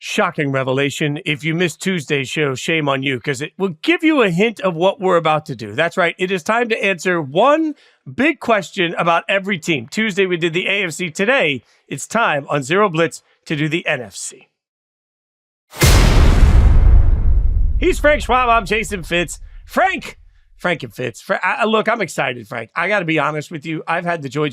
Shocking revelation. If you missed Tuesday's show, shame on you, because it will give you a hint of what we're about to do. That's right. It is time to answer one big question about every team. Tuesday, we did the AFC. Today, it's time on Zero Blitz to do the NFC. He's Frank Schwab. I'm Jason Fitz. Frank and Fitz. Look, I'm excited, Frank. I got to be honest with you. I've had the joy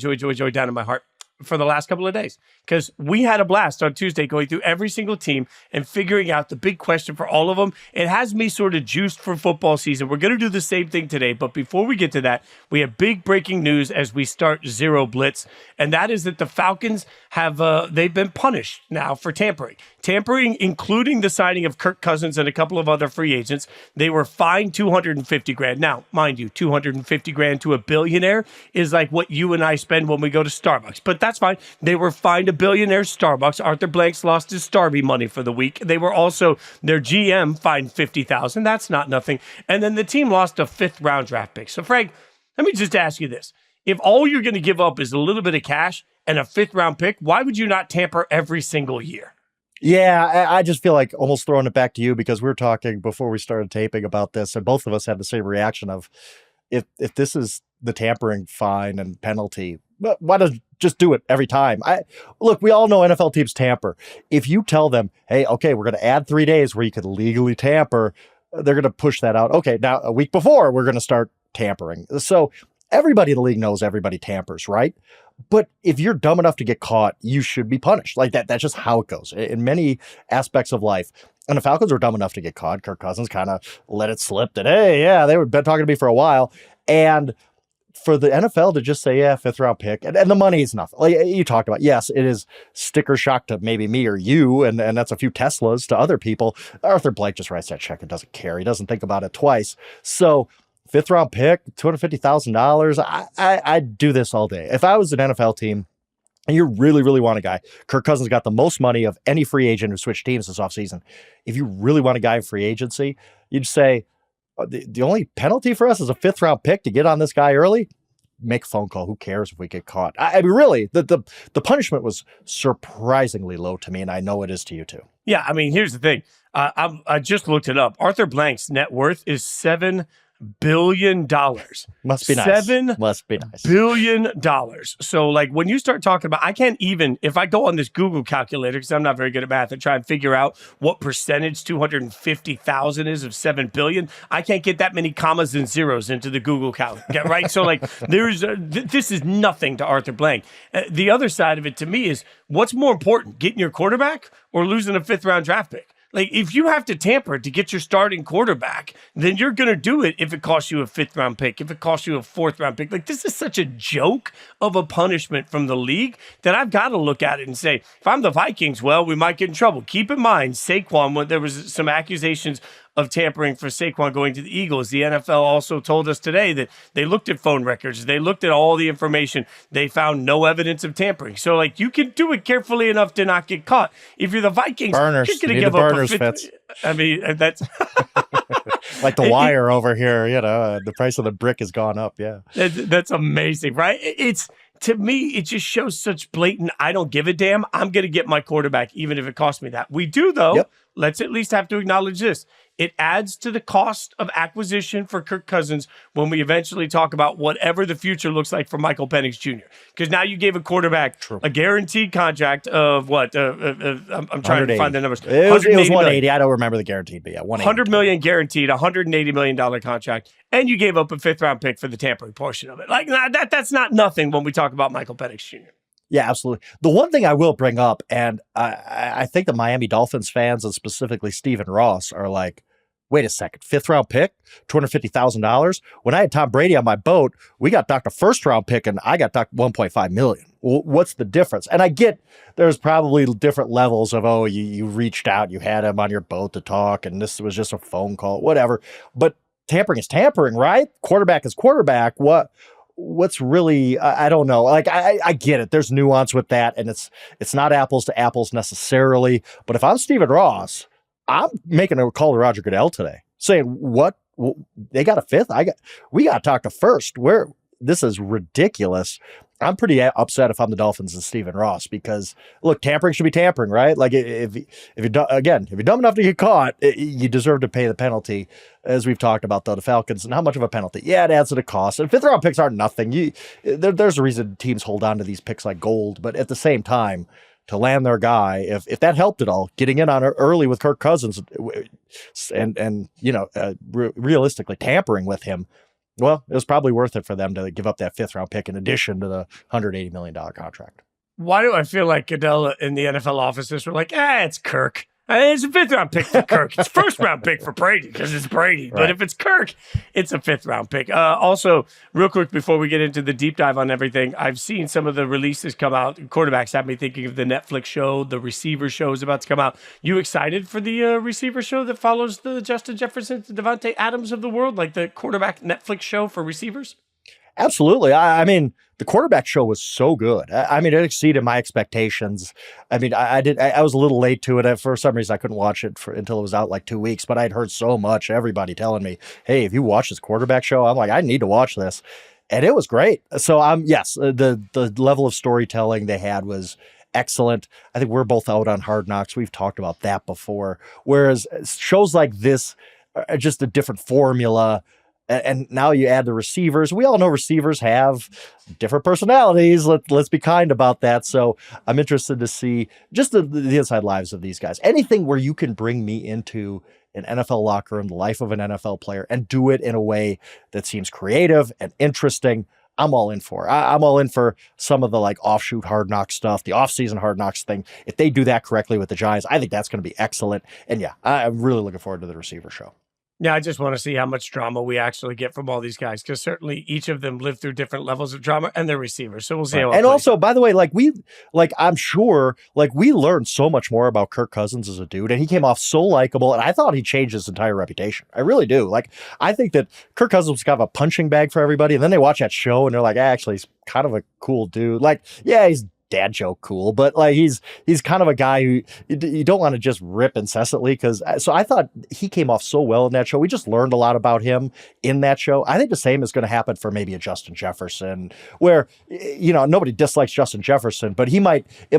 down in my heart for the last couple of days, because we had a blast on Tuesday going through every single team and figuring out the big question for all of them. It has me sort of juiced for football season. We're going to do the same thing today, but before we get to that, we have big breaking news as we start Zero Blitz, and that is that the Falcons have they've been punished now for tampering, including the signing of Kirk Cousins and a couple of other free agents. They were fined $250,000. Now, mind you, $250,000 to a billionaire is like what you and I spend when we go to Starbucks, but that's fine. They were fined a billionaire Starbucks. Arthur Blanks lost his Starby money for the week. They were also, their GM fined $50,000. That's not nothing. And then the team lost a 5th round draft pick. So Frank, let me just ask you this. If all you're going to give up is a little bit of cash and a 5th round pick, why would you not tamper every single year? Yeah, I just feel like almost throwing it back to you, because we were talking before we started taping about this, and both of us had the same reaction of, if this is the tampering fine and penalty, why don't just do it every time? Look, we all know NFL teams tamper. If you tell them, hey, okay, we're going to add 3 days where you could legally tamper, they're going to push that out. Okay, now a week before, we're going to start tampering. So everybody in the league knows everybody tampers, right? But if you're dumb enough to get caught, you should be punished. Like that. That's just how it goes in many aspects of life. And the Falcons were dumb enough to get caught. Kirk Cousins kind of let it slip that, hey, yeah, they were been talking to me for a while. And for the NFL to just say, yeah, 5th round pick, and the money is nothing. Like you talked about, yes, it is sticker shock to maybe me or you, and that's a few Teslas to other people. Arthur Blank just writes that check and doesn't care. He doesn't think about it twice. So 5th round pick, $250,000. I'd do this all day. If I was an NFL team and you really, really want a guy, Kirk Cousins got the most money of any free agent who switched teams this offseason. If you really want a guy in free agency, you'd say, the only penalty for us is a 5th round pick to get on this guy early. Make a phone call. Who cares if we get caught? I mean, really, the punishment was surprisingly low to me, and I know it is to you too. Yeah, I mean, here's the thing. I just looked it up. Arthur Blank's net worth is $7 billion. Must be nice. $7 billion. So like when you start talking about, I can't even, if I go on this Google calculator, because I'm not very good at math, and try and figure out what percentage 250,000 is of 7 billion, I can't get that many commas and zeros into the Google calculator, right? So like this is nothing to Arthur Blank. The other side of it to me is, what's more important, getting your quarterback or losing a 5th round draft pick? Like, if you have to tamper to get your starting quarterback, then you're going to do it if it costs you a 5th round pick, if it costs you a 4th round pick. Like, this is such a joke of a punishment from the league that I've got to look at it and say, if I'm the Vikings, well, we might get in trouble. Keep in mind, Saquon, when there was some accusations of tampering for Saquon going to the Eagles, the NFL also told us today that they looked at phone records. They looked at all the information. They found no evidence of tampering. So, like, you can do it carefully enough to not get caught. If you're the Vikings, burners. You're going to give up a 5th. I mean, that's like the wire over here. You know, the price of the brick has gone up. Yeah, that's amazing, right? It's, to me, it just shows such blatant, I don't give a damn. I'm going to get my quarterback, even if it costs me that. We do, though. Yep. Let's at least have to acknowledge this. It adds to the cost of acquisition for Kirk Cousins when we eventually talk about whatever the future looks like for Michael Penix Jr. Because now you gave a quarterback a guaranteed contract of what? I'm trying to find the numbers. It was 180. I don't remember the guaranteed, but yeah, $100 million guaranteed, $180 million contract, and you gave up a 5th round pick for the tampering portion of it. Like that's not nothing when we talk about Michael Penix Jr. Yeah, absolutely. The one thing I will bring up, and I think the Miami Dolphins fans, and specifically Stephen Ross, are like, wait a second, 5th round pick, $250,000. When I had Tom Brady on my boat, we got docked a 1st round pick, and I got docked $1.5 million. What's the difference? And I get there's probably different levels of, oh, you reached out, you had him on your boat to talk, and this was just a phone call, whatever. But tampering is tampering, right? Quarterback is quarterback. What's really, I don't know. Like, I get it. There's nuance with that, and it's not apples to apples necessarily. But if I'm Stephen Ross, I'm making a call to Roger Goodell today, saying, what? They got a 5th? We got to talk to 1st. This is ridiculous. I'm pretty upset if I'm the Dolphins and Stephen Ross, because look, tampering should be tampering, right? Like if you're dumb enough to get caught, you deserve to pay the penalty. As we've talked about, though, the Falcons and how much of a penalty? Yeah, it adds to the cost. And fifth round picks aren't nothing. There's a reason teams hold on to these picks like gold, but at the same time, to land their guy, if that helped at all, getting in on early with Kirk Cousins and realistically tampering with him, well, it was probably worth it for them to give up that fifth round pick in addition to the $180 million contract. Why do I feel like Goodell in the NFL offices were like, it's Kirk. It's a fifth round pick for Kirk. It's first round pick for Brady because it's Brady. Right. But if it's Kirk, it's a fifth round pick. Also, real quick before we get into the deep dive on everything, I've seen some of the releases come out. Quarterbacks have me thinking of the Netflix show. The receiver show is about to come out. You excited for the receiver show that follows the Justin Jefferson, Devontae Adams of the world, like the quarterback Netflix show for receivers? Absolutely. I mean, the quarterback show was so good. I mean, it exceeded my expectations. I mean, I was a little late to it. For some reason, I couldn't watch it until it was out like 2 weeks, but I'd heard so much, everybody telling me, hey, if you watch this quarterback show, I'm like, I need to watch this. And it was great. So yes, the level of storytelling they had was excellent. I think we're both out on Hard Knocks. We've talked about that before. Whereas shows like this are just a different formula. And now you add the receivers. We all know receivers have different personalities. Let's be kind about that. So I'm interested to see just the inside lives of these guys. Anything where you can bring me into an NFL locker room, the life of an NFL player, and do it in a way that seems creative and interesting, I'm all in for. I'm all in for some of the like offshoot Hard Knocks stuff, the offseason Hard Knocks thing. If they do that correctly with the Giants, I think that's going to be excellent. And yeah, I'm really looking forward to the receiver show. Yeah, I just want to see how much drama we actually get from all these guys, because certainly each of them live through different levels of drama, and they're receivers. So we'll see. Right. And also, by the way, I'm sure we learned so much more about Kirk Cousins as a dude, and he came off so likable, and I thought he changed his entire reputation. I really do. I think that Kirk Cousins was kind of a punching bag for everybody, and then they watch that show and they're like, actually, he's kind of a cool dude. Yeah, he's dad joke cool, but he's kind of a guy who you don't want to just rip incessantly, so I thought he came off so well in that show. We just learned a lot about him in that show. I think the same is going to happen for maybe a Justin Jefferson, where nobody dislikes Justin Jefferson, but it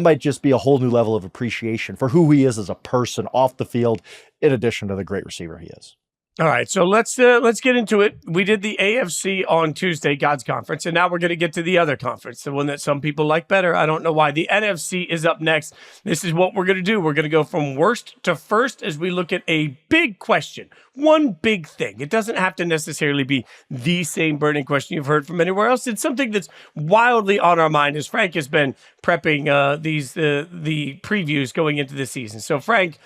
might just be a whole new level of appreciation for who he is as a person off the field, in addition to the great receiver he is. All right, so let's get into it. We did the AFC on Tuesday, God's conference, and now we're going to get to the other conference, the one that some people like better. I don't know why. The NFC is up next. This is what we're going to do. We're going to go from worst to first as we look at a big question, one big thing. It doesn't have to necessarily be the same burning question you've heard from anywhere else. It's something that's wildly on our mind as Frank has been prepping the previews going into the season. So, Frank,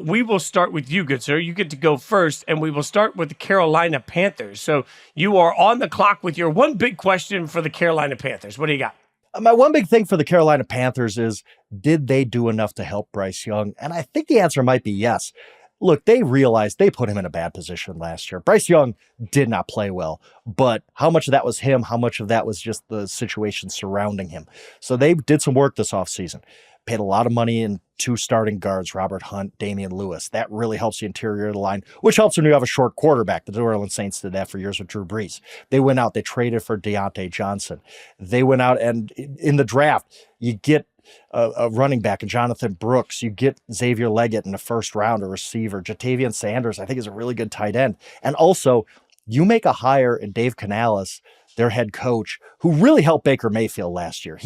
we will start with you, good sir. You get to go first, and we will start with the Carolina Panthers. So you are on the clock with your one big question for the Carolina Panthers. What do you got? My one big thing for the Carolina Panthers is, did they do enough to help Bryce Young? And I think the answer might be yes. Look, they realized they put him in a bad position last year. Bryce Young did not play well, but how much of that was him? How much of that was just the situation surrounding him? So they did some work this offseason. Paid a lot of money in 2 starting guards, Robert Hunt, Damian Lewis. That really helps the interior of the line, which helps when you have a short quarterback. The New Orleans Saints did that for years with Drew Brees. They went out, they traded for Deontay Johnson. They went out, and in the draft, you get a running back in Jonathan Brooks. You get Xavier Leggett in the first round, a receiver. Jatavian Sanders, I think, is a really good tight end. And also, you make a hire in Dave Canales, their head coach, who really helped Baker Mayfield last year.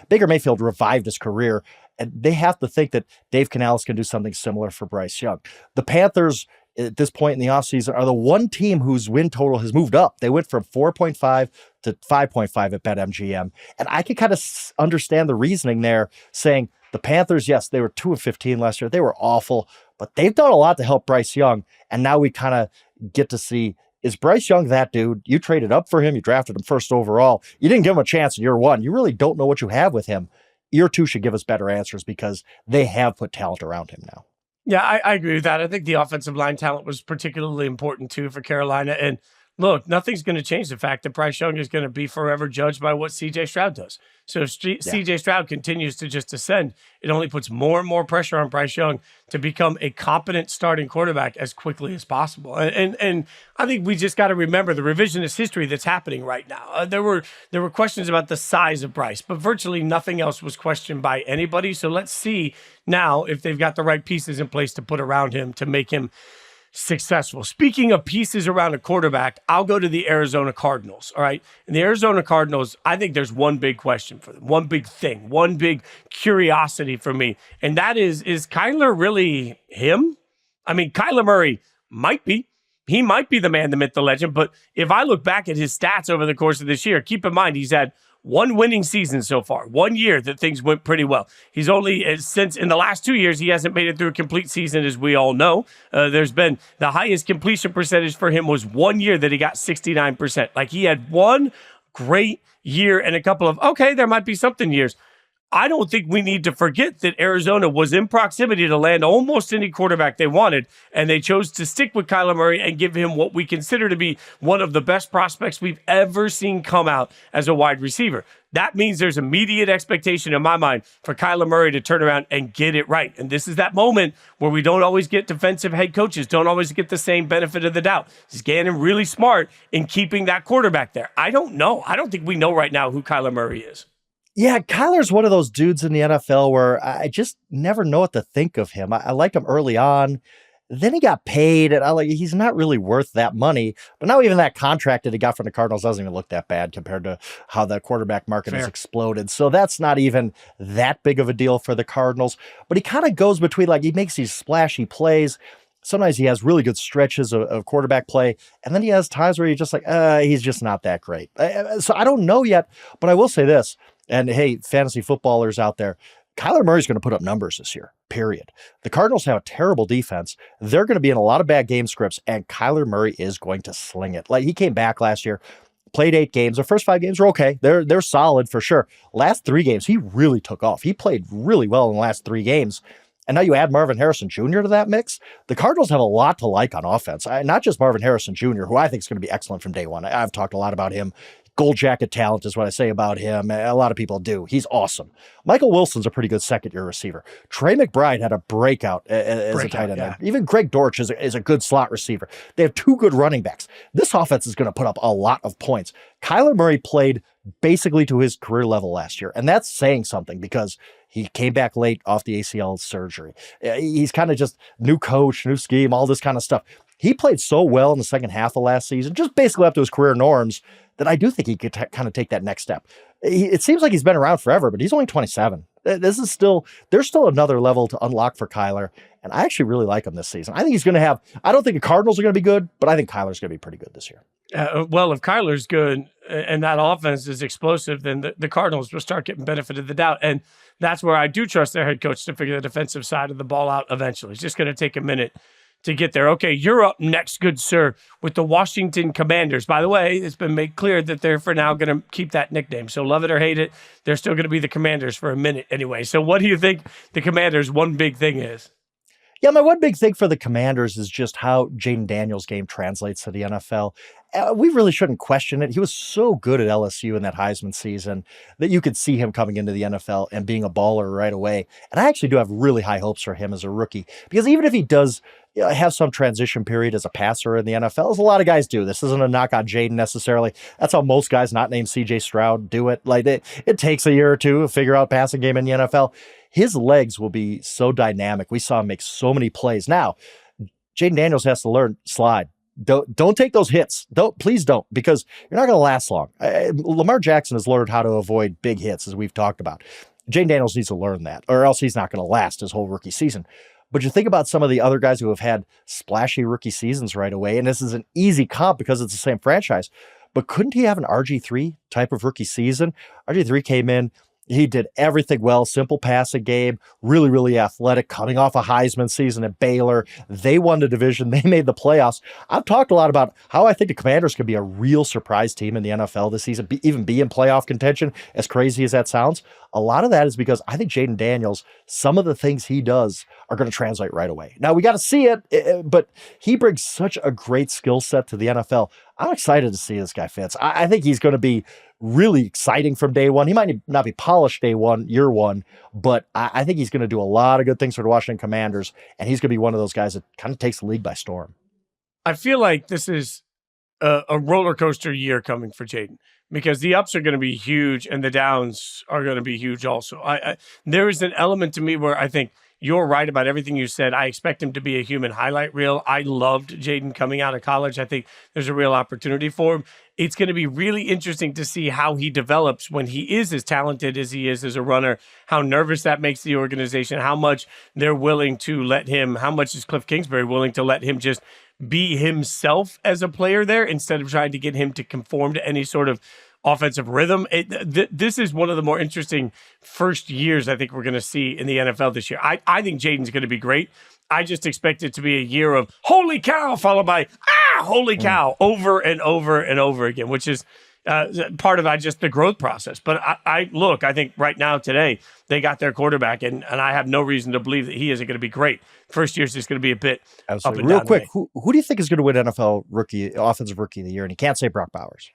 Baker Mayfield revived his career, and they have to think that Dave Canales can do something similar for Bryce Young. The Panthers, at this point in the offseason, are the one team whose win total has moved up. They went from 4.5 to 5.5 at BetMGM. And I can kind of understand the reasoning there, saying the Panthers, yes, they were 2-15 last year. They were awful, but they've done a lot to help Bryce Young. And now we kind of get to see, is Bryce Young that dude? You traded up for him. You drafted him first overall. You didn't give him a chance in year 1. You really don't know what you have with him. Year 2 should give us better answers, because they have put talent around him now. Yeah, I agree with that. I think the offensive line talent was particularly important too for Carolina. And Look, nothing's going to change the fact that Bryce Young is going to be forever judged by what C.J. Stroud does. So if C.J. Stroud continues to just ascend, it only puts more and more pressure on Bryce Young to become a competent starting quarterback as quickly as possible. And I think we just got to remember the revisionist history that's happening right now. There were questions about the size of Bryce, but virtually nothing else was questioned by anybody. So let's see now if they've got the right pieces in place to put around him to make him successful. Speaking of pieces around a quarterback, I'll go to the Arizona Cardinals. All right. And the Arizona Cardinals, I think there's one big question for them, one big thing, one big curiosity for me. And that is Kyler really him? I mean, Kyler Murray might be. He might be the man, the myth, the legend. But if I look back at his stats over the course of this year, keep in mind he's had one winning season so far, 1 year that things went pretty well. He's only, since in the last 2 years, he hasn't made it through a complete season, as we all know. There's been the highest completion percentage for him was 1 year that he got 69%. Like he had one great year and a couple of, okay, there might be something years. I don't think we need to forget that Arizona was in proximity to land almost any quarterback they wanted, and they chose to stick with Kyler Murray and give him what we consider to be one of the best prospects we've ever seen come out as a wide receiver. That means there's immediate expectation in my mind for Kyler Murray to turn around and get it right. And this is that moment where we don't always get defensive head coaches, don't always get the same benefit of the doubt. Is Gannon really smart in keeping that quarterback there? I don't know. I don't think we know right now who Kyler Murray is. Yeah, Kyler's one of those dudes in the NFL where I just never know what to think of him. I liked him early on. Then he got paid, and he's not really worth that money. But now even that contract that he got from the Cardinals doesn't even look that bad compared to how the quarterback market has exploded. So that's not even that big of a deal for the Cardinals. But he kind of goes between, he makes these splashy plays. Sometimes he has really good stretches of quarterback play, and then he has times where you're just he's just not that great. So I don't know yet, but I will say this. And hey, fantasy footballers out there, Kyler Murray's going to put up numbers this year, period. The Cardinals have a terrible defense. They're going to be in a lot of bad game scripts, and Kyler Murray is going to sling it. He came back last year, played 8 games. The first 5 games were okay. They're solid for sure. Last 3 games, he really took off. He played really well in the last 3 games. And now you add Marvin Harrison Jr. to that mix. The Cardinals have a lot to like on offense. Not just Marvin Harrison Jr., who I think is going to be excellent from day one. I've talked a lot about him. Gold jacket talent is what I say about him. A lot of people do. He's awesome. Michael Wilson's a pretty good second-year receiver. Trey McBride had a breakout as a tight end. Yeah. Even Greg Dortch is a good slot receiver. They have 2 good running backs. This offense is going to put up a lot of points. Kyler Murray played basically to his career level last year, and that's saying something because he came back late off the ACL surgery. He's kind of just new coach, new scheme, all this kind of stuff. He played so well in the second half of last season, just basically up to his career norms, that I do think he could kind of take that next step. It seems like he's been around forever, but he's only 27. There's still another level to unlock for Kyler, and I actually really like him this season. I think he's going to have, I don't think the Cardinals are going to be good, but I think Kyler's going to be pretty good this year. Well, if Kyler's good and that offense is explosive, then the Cardinals will start getting benefit of the doubt. And that's where I do trust their head coach to figure the defensive side of the ball out eventually. It's just going to take a minute to get there. Okay, you're up next, good sir, with the Washington Commanders. By the way, it's been made clear that they're for now going to keep that nickname. So love it or hate it, they're still going to be the Commanders for a minute anyway. So what do you think the Commanders' one big thing is? Yeah, my one big thing for the Commanders is just how Jaden Daniels' game translates to the NFL. We really shouldn't question it. He was so good at LSU in that Heisman season that you could see him coming into the NFL and being a baller right away. And I actually do have really high hopes for him as a rookie, because even if he does have some transition period as a passer in the NFL, as a lot of guys do, this isn't a knock on Jaden necessarily. That's how most guys not named CJ Stroud do it. It takes a year or two to figure out passing game in the NFL. His legs will be so dynamic. We saw him make so many plays. Now, Jaden Daniels has to learn slide. Don't take those hits. Please don't, because you're not going to last long. Lamar Jackson has learned how to avoid big hits, as we've talked about. Jaden Daniels needs to learn that, or else he's not going to last his whole rookie season. But you think about some of the other guys who have had splashy rookie seasons right away, and this is an easy comp because it's the same franchise. But couldn't he have an RG3 type of rookie season? RG3 came in, He did everything well, simple passing game, really, really athletic, coming off a Heisman season at Baylor. They won the division. They made the playoffs. I've talked a lot about how I think the Commanders could be a real surprise team in the NFL this season, even be in playoff contention, as crazy as that sounds. A lot of that is because I think Jaden Daniels, some of the things he does are going to translate right away. Now, we got to see it, but he brings such a great skill set to the NFL. I'm excited to see this guy, Fitz. I think he's going to be really exciting from day one. He might not be polished day one, year one, but I think he's going to do a lot of good things for the Washington Commanders, and he's going to be one of those guys that kind of takes the league by storm. I feel like this is a roller coaster year coming for Jaden, because the ups are going to be huge and the downs are going to be huge also. There is an element to me where I think you're right about everything you said. I expect him to be a human highlight reel. I loved Jaden coming out of college. I think there's a real opportunity for him. It's going to be really interesting to see how he develops when he is as talented as he is as a runner, how nervous that makes the organization, how much they're willing to let him, how much is Cliff Kingsbury willing to let him just be himself as a player there instead of trying to get him to conform to any sort of offensive rhythm. This is one of the more interesting first years I think we're going to see in the NFL this year. I think Jaden's going to be great. I just expect it to be a year of holy cow followed by holy cow over and over and over again, which is part of just the growth process. But I think right now today they got their quarterback, and I have no reason to believe that he isn't going to be great. First year is just going to be a bit Absolutely. up and Real down quick, who do you think is going to win NFL offensive rookie of the year? And you can't say Brock Bowers.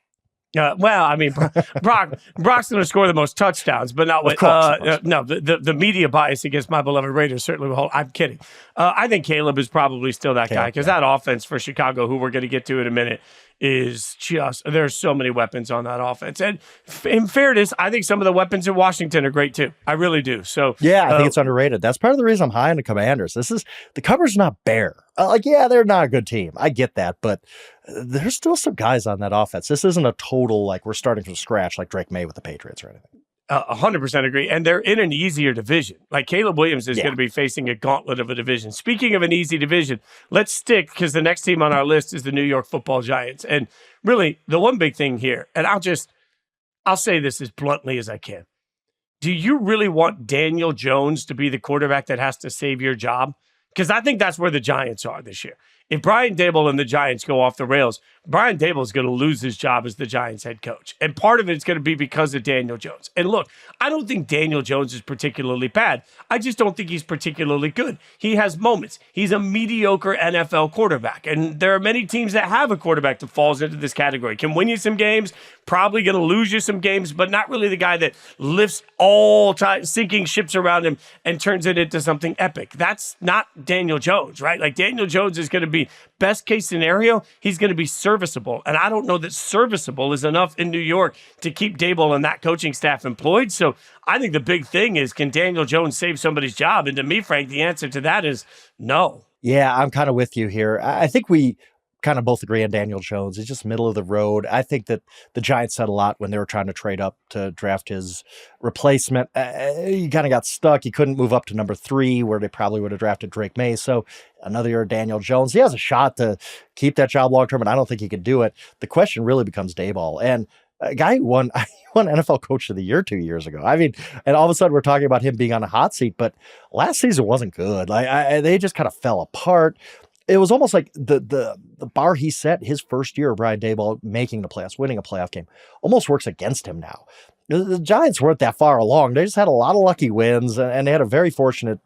Well, I mean, Brock's going to score the most touchdowns, but not with no. The media bias against my beloved Raiders certainly will hold. I'm kidding. I think Caleb is probably still that guy, because that offense for Chicago, who we're going to get to in a minute, is just, there's so many weapons on that offense. And in fairness, I think some of the weapons in Washington are great too. I really do. So yeah, I think it's underrated. That's part of the reason I'm high on the Commanders. The cover's not bare. They're not a good team. I get that, but there's still some guys on that offense. This isn't a total, like, we're starting from scratch like Drake May with the Patriots or anything. 100% agree. And they're in an easier division. Like, Caleb Williams is going to be facing a gauntlet of a division. Speaking of an easy division, let's stick, because the next team on our list is the New York Football Giants. And really, the one big thing here, and I'll say this as bluntly as I can. Do you really want Daniel Jones to be the quarterback that has to save your job? Because I think that's where the Giants are this year. If Brian Daboll and the Giants go off the rails, Brian Daboll is going to lose his job as the Giants head coach. And part of it's going to be because of Daniel Jones. And look, I don't think Daniel Jones is particularly bad. I just don't think he's particularly good. He has moments. He's a mediocre NFL quarterback. And there are many teams that have a quarterback that falls into this category. Can win you some games, probably going to lose you some games, but not really the guy that lifts all time, sinking ships around him and turns it into something epic. That's not Daniel Jones, right? Like, Daniel Jones is going to be, best case scenario, he's going to be serviceable. And I don't know that serviceable is enough in New York to keep Daboll and that coaching staff employed. So I think the big thing is, can Daniel Jones save somebody's job? And to me, Frank, the answer to that is no. Yeah, I'm kind of with you here. I think we kind of both agree on Daniel Jones. He's just middle of the road. I think that the Giants said a lot when they were trying to trade up to draft his replacement. He kind of got stuck. He couldn't move up to number 3, where they probably would have drafted Drake May. So another year of Daniel Jones. He has a shot to keep that job long-term, and I don't think he could do it. The question really becomes Daboll. And a guy who won NFL Coach of the Year 2 years ago. I mean, and all of a sudden we're talking about him being on a hot seat, but last season wasn't good. They just kind of fell apart. It was almost like the bar he set his first year of Brian Daboll making the playoffs, winning a playoff game, almost works against him now. The Giants weren't that far along. They just had a lot of lucky wins, and they had a very fortunate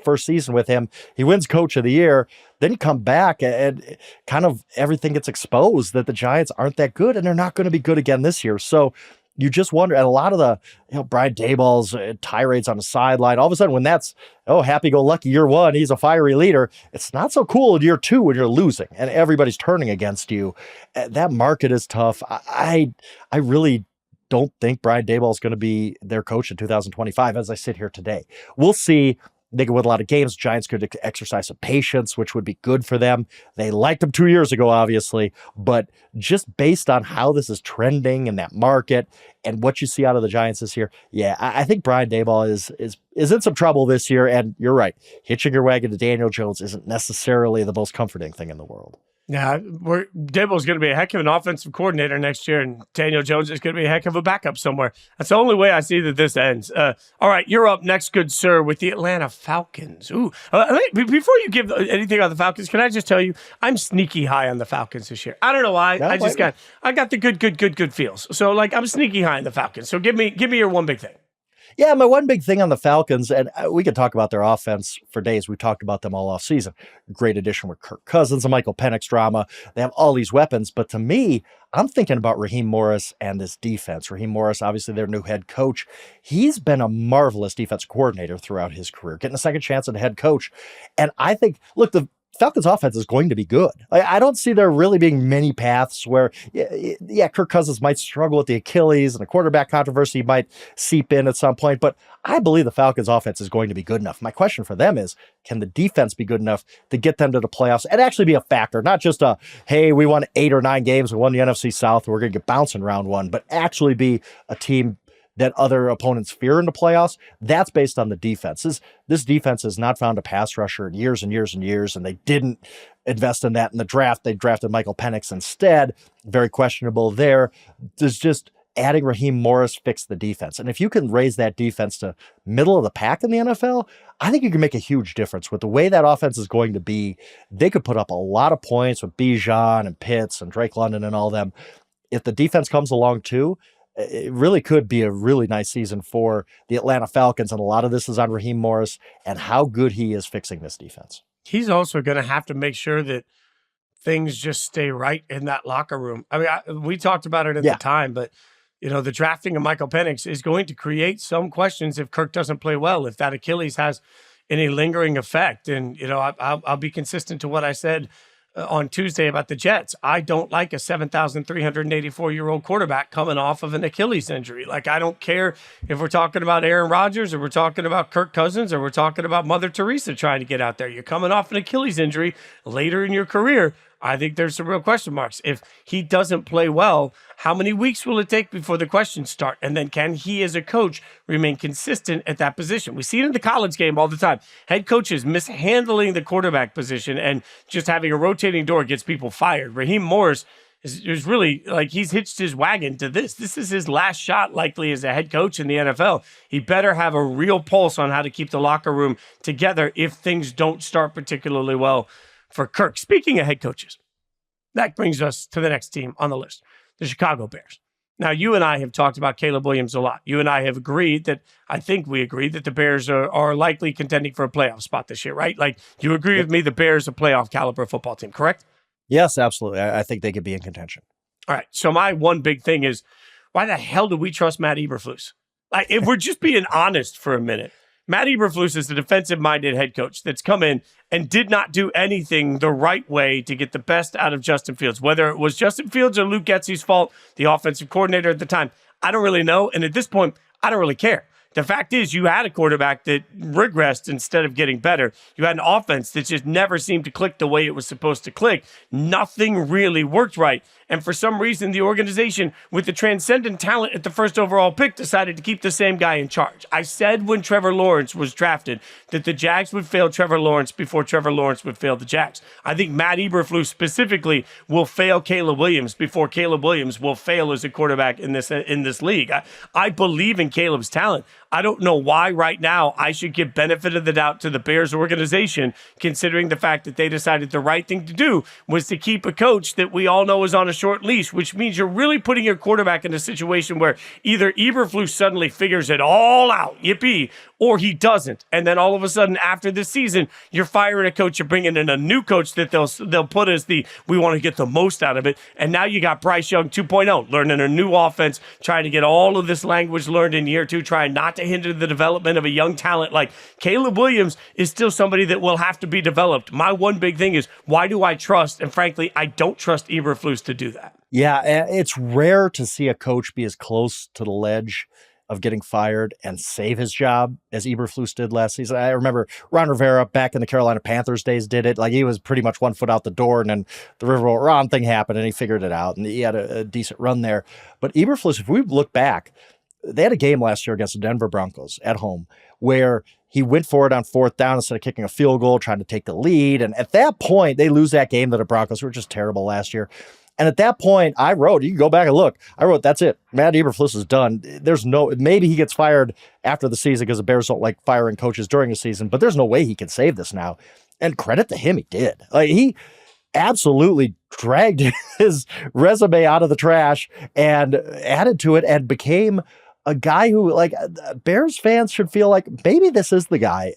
first season with him. He wins Coach of the Year. Then you come back, and kind of everything gets exposed that the Giants aren't that good, and they're not going to be good again this year. So you just wonder, and a lot of the, Brian Daboll's tirades on the sideline, all of a sudden when that's, happy-go-lucky year 1, he's a fiery leader, it's not so cool in year 2 when you're losing and everybody's turning against you. That market is tough. I really don't think Brian Daboll is going to be their coach in 2025 as I sit here today. We'll see. They could win a lot of games. Giants could exercise some patience, which would be good for them. They liked him 2 years ago, obviously, but just based on how this is trending in that market and what you see out of the Giants this year, I think Brian Daboll is in some trouble this year. And you're right, hitching your wagon to Daniel Jones isn't necessarily the most comforting thing in the world. Yeah, Dibble's going to be a heck of an offensive coordinator next year, and Daniel Jones is going to be a heck of a backup somewhere. That's the only way I see that this ends. All right, you're up next, good sir, with the Atlanta Falcons. Ooh, before you give anything on the Falcons, can I just tell you, I'm sneaky high on the Falcons this year. I don't know why. No, I got the good feels. So like I'm sneaky high on the Falcons. So give me your one big thing. Yeah, my one big thing on the Falcons, and we could talk about their offense for days. We talked about them all off season. Great addition with Kirk Cousins, a Michael Penix drama. They have all these weapons. But to me, I'm thinking about Raheem Morris and this defense. Raheem Morris, obviously their new head coach. He's been a marvelous defense coordinator throughout his career, getting a second chance at a head coach. And I think, look, the Falcons offense is going to be good. I don't see there really being many paths where, yeah, Kirk Cousins might struggle with the Achilles and the quarterback controversy might seep in at some point, but I believe the Falcons offense is going to be good enough. My question for them is, can the defense be good enough to get them to the playoffs and actually be a factor? Not just hey, we won 8 or 9 games, we won the NFC South, we're going to get bounced in round 1, but actually be a team that other opponents fear in the playoffs. That's based on the defense. This defense has not found a pass rusher in years and years and years, and they didn't invest in that in the draft. They drafted Michael Penix instead. Very questionable there. Does just adding Raheem Morris fix the defense? And if you can raise that defense to middle of the pack in the NFL, I think you can make a huge difference. With the way that offense is going to be, they could put up a lot of points with Bijan and Pitts and Drake London and all them. If the defense comes along too, it really could be a really nice season for the Atlanta Falcons. And a lot of this is on Raheem Morris and how good he is fixing this defense. He's also going to have to make sure that things just stay right in that locker room. I mean, we talked about it at the time, but the drafting of Michael Penix is going to create some questions if Kirk doesn't play well, if that Achilles has any lingering effect. And, I'll be consistent to what I said on Tuesday about the Jets. I don't like a 7,384-year-old quarterback coming off of an Achilles injury. Like, I don't care if we're talking about Aaron Rodgers or we're talking about Kirk Cousins or we're talking about Mother Teresa trying to get out there. You're coming off an Achilles injury later in your career. I think there's some real question marks. If he doesn't play well, how many weeks will it take before the questions start? And then can he, as a coach, remain consistent at that position? We see it in the college game all the time. Head coaches mishandling the quarterback position and just having a rotating door gets people fired. Raheem Morris is really like he's hitched his wagon to this. This is his last shot likely as a head coach in the NFL. He better have a real pulse on how to keep the locker room together if things don't start particularly well for Kirk. Speaking of head coaches, that brings us to the next team on the list, the Chicago Bears. Now, you and I have talked about Caleb Williams a lot. You and I have agreed that, I think we agree that the Bears are likely contending for a playoff spot this year, right? Like, you agree with me, the Bears are a playoff caliber football team, correct? Yes, absolutely. I think they could be in contention. All right. So my one big thing is, why the hell do we trust Matt Eberflus? Like, if we're just being honest for a minute, Matt Eberflus is the defensive-minded head coach that's come in and did not do anything the right way to get the best out of Justin Fields. Whether it was Justin Fields or Luke Getsy's fault, the offensive coordinator at the time, I don't really know. And at this point, I don't really care. The fact is, you had a quarterback that regressed instead of getting better. You had an offense that just never seemed to click the way it was supposed to click. Nothing really worked right. And for some reason, the organization, with the transcendent talent at the first overall pick, decided to keep the same guy in charge. I said when Trevor Lawrence was drafted that the Jags would fail Trevor Lawrence before Trevor Lawrence would fail the Jags. I think Matt Eberflus specifically will fail Caleb Williams before Caleb Williams will fail as a quarterback in this league. I believe in Caleb's talent. I don't know why right now I should give benefit of the doubt to the Bears organization, considering the fact that they decided the right thing to do was to keep a coach that we all know is on a short leash, which means you're really putting your quarterback in a situation where either Eberflus suddenly figures it all out, yippee, or he doesn't. And then all of a sudden after this season, you're firing a coach, you're bringing in a new coach that they'll put as we want to get the most out of it. And now you got Bryce Young 2.0, learning a new offense, trying to get all of this language learned in year 2, trying not to hinder the development of a young talent. Like Caleb Williams is still somebody that will have to be developed. My one big thing is, why do I trust? And frankly, I don't trust Eberflus to do that. Yeah, it's rare to see a coach be as close to the ledge of getting fired and save his job as Eberflus did last season. I remember Ron Rivera back in the Carolina Panthers days did it. Like, he was pretty much 1 foot out the door, and then the River Ron thing happened and he figured it out and he had a decent run there. But Eberflus, if we look back, they had a game last year against the Denver Broncos at home where he went for it on fourth down instead of kicking a field goal, trying to take the lead. And at that point, they lose that game to the Broncos, who were just terrible last year. And at that point, I wrote, you can go back and look, I wrote, that's it. Matt Eberflus is done. Maybe he gets fired after the season because the Bears don't like firing coaches during the season, but there's no way he can save this now. And credit to him, he did. Like, he absolutely dragged his resume out of the trash and added to it and became a guy who, like, Bears fans should feel like maybe this is the guy.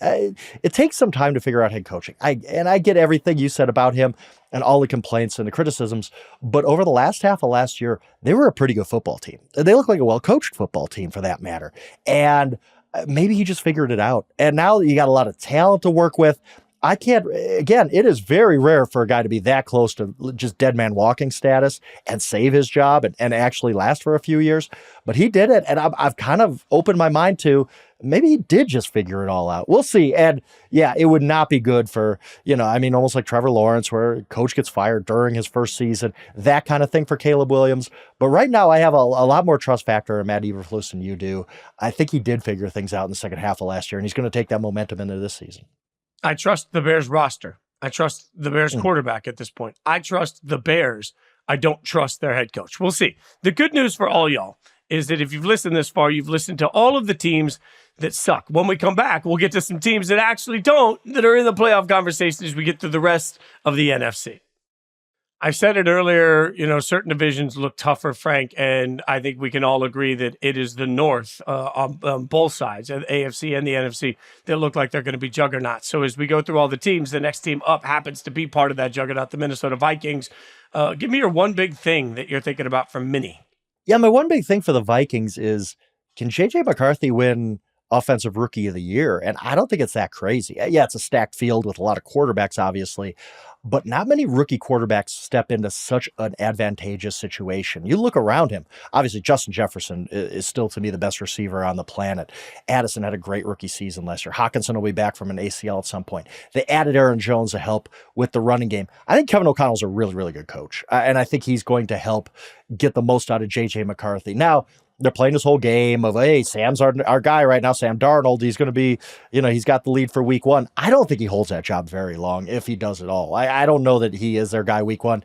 It takes some time to figure out head coaching. I get everything you said about him and all the complaints and the criticisms, but over the last half of last year, they were a pretty good football team. They look like a well-coached football team for that matter. And maybe he just figured it out. And now you got a lot of talent to work with. It is very rare for a guy to be that close to just dead man walking status and save his job and actually last for a few years. But he did it. And I've kind of opened my mind to maybe he did just figure it all out. We'll see. And yeah, it would not be good for, almost like Trevor Lawrence, where a coach gets fired during his first season, that kind of thing for Caleb Williams. But right now I have a lot more trust factor in Matt Eberflus than you do. I think he did figure things out in the second half of last year, and he's going to take that momentum into this season. I trust the Bears roster. I trust the Bears quarterback at this point. I trust the Bears. I don't trust their head coach. We'll see. The good news for all y'all is that if you've listened this far, you've listened to all of the teams that suck. When we come back, we'll get to some teams that actually don't, that are in the playoff conversation as we get through the rest of the NFC. I said it earlier, certain divisions look tougher, Frank, and I think we can all agree that it is the North on both sides, the AFC and the NFC, that look like they're going to be juggernauts. So as we go through all the teams, the next team up happens to be part of that juggernaut, the Minnesota Vikings. Give me your one big thing that you're thinking about from Minnie. Yeah, my one big thing for the Vikings is, can J.J. McCarthy win Offensive Rookie of the Year? And I don't think it's that crazy. Yeah, it's a stacked field with a lot of quarterbacks, obviously, but not many rookie quarterbacks step into such an advantageous situation. You look around him. Obviously, Justin Jefferson is still, to me, the best receiver on the planet. Addison had a great rookie season last year. Hawkinson will be back from an ACL at some point. They added Aaron Jones to help with the running game. I think Kevin O'Connell's a really, really good coach, and I think he's going to help get the most out of J.J. McCarthy. Now, they're playing this whole game of, hey, Sam's our guy right now, Sam Darnold. He's going to be, he's got the lead for week one. I don't think he holds that job very long, if he does at all. I don't know that he is their guy week one.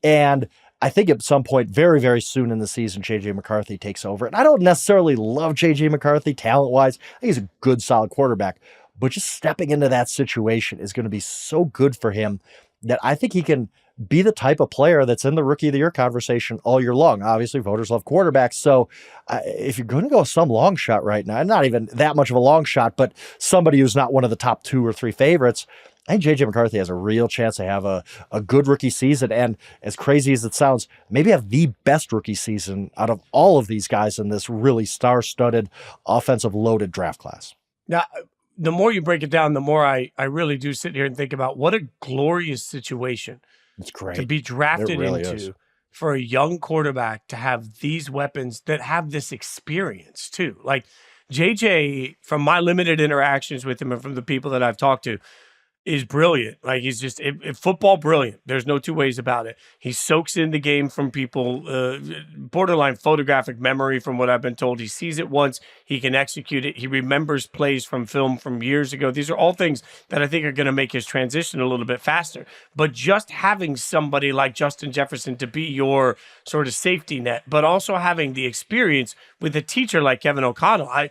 And I think at some point, very, very soon in the season, J.J. McCarthy takes over. And I don't necessarily love J.J. McCarthy talent-wise. I think he's a good, solid quarterback. But just stepping into that situation is going to be so good for him that I think he can be the type of player that's in the Rookie of the Year conversation all year long. Obviously, voters love quarterbacks. So if you're going to go some long shot right now, not even that much of a long shot, but somebody who's not one of the top 2 or 3 favorites, I think J.J. McCarthy has a real chance to have a good rookie season. And as crazy as it sounds, maybe have the best rookie season out of all of these guys in this really star-studded, offensive loaded draft class. Now, the more you break it down, the more I really do sit here and think about what a glorious situation it's great to be drafted really into is. For a young quarterback to have these weapons that have this experience too. Like JJ, from my limited interactions with him and from the people that I've talked to, is brilliant. Like he's just football brilliant. There's no two ways about it. He soaks in the game from people, borderline photographic memory from what I've been told. He sees it once, he can execute it. He remembers plays from film from years ago. These are all things that I think are going to make his transition a little bit faster. But just having somebody like Justin Jefferson to be your sort of safety net, but also having the experience with a teacher like Kevin O'Connell,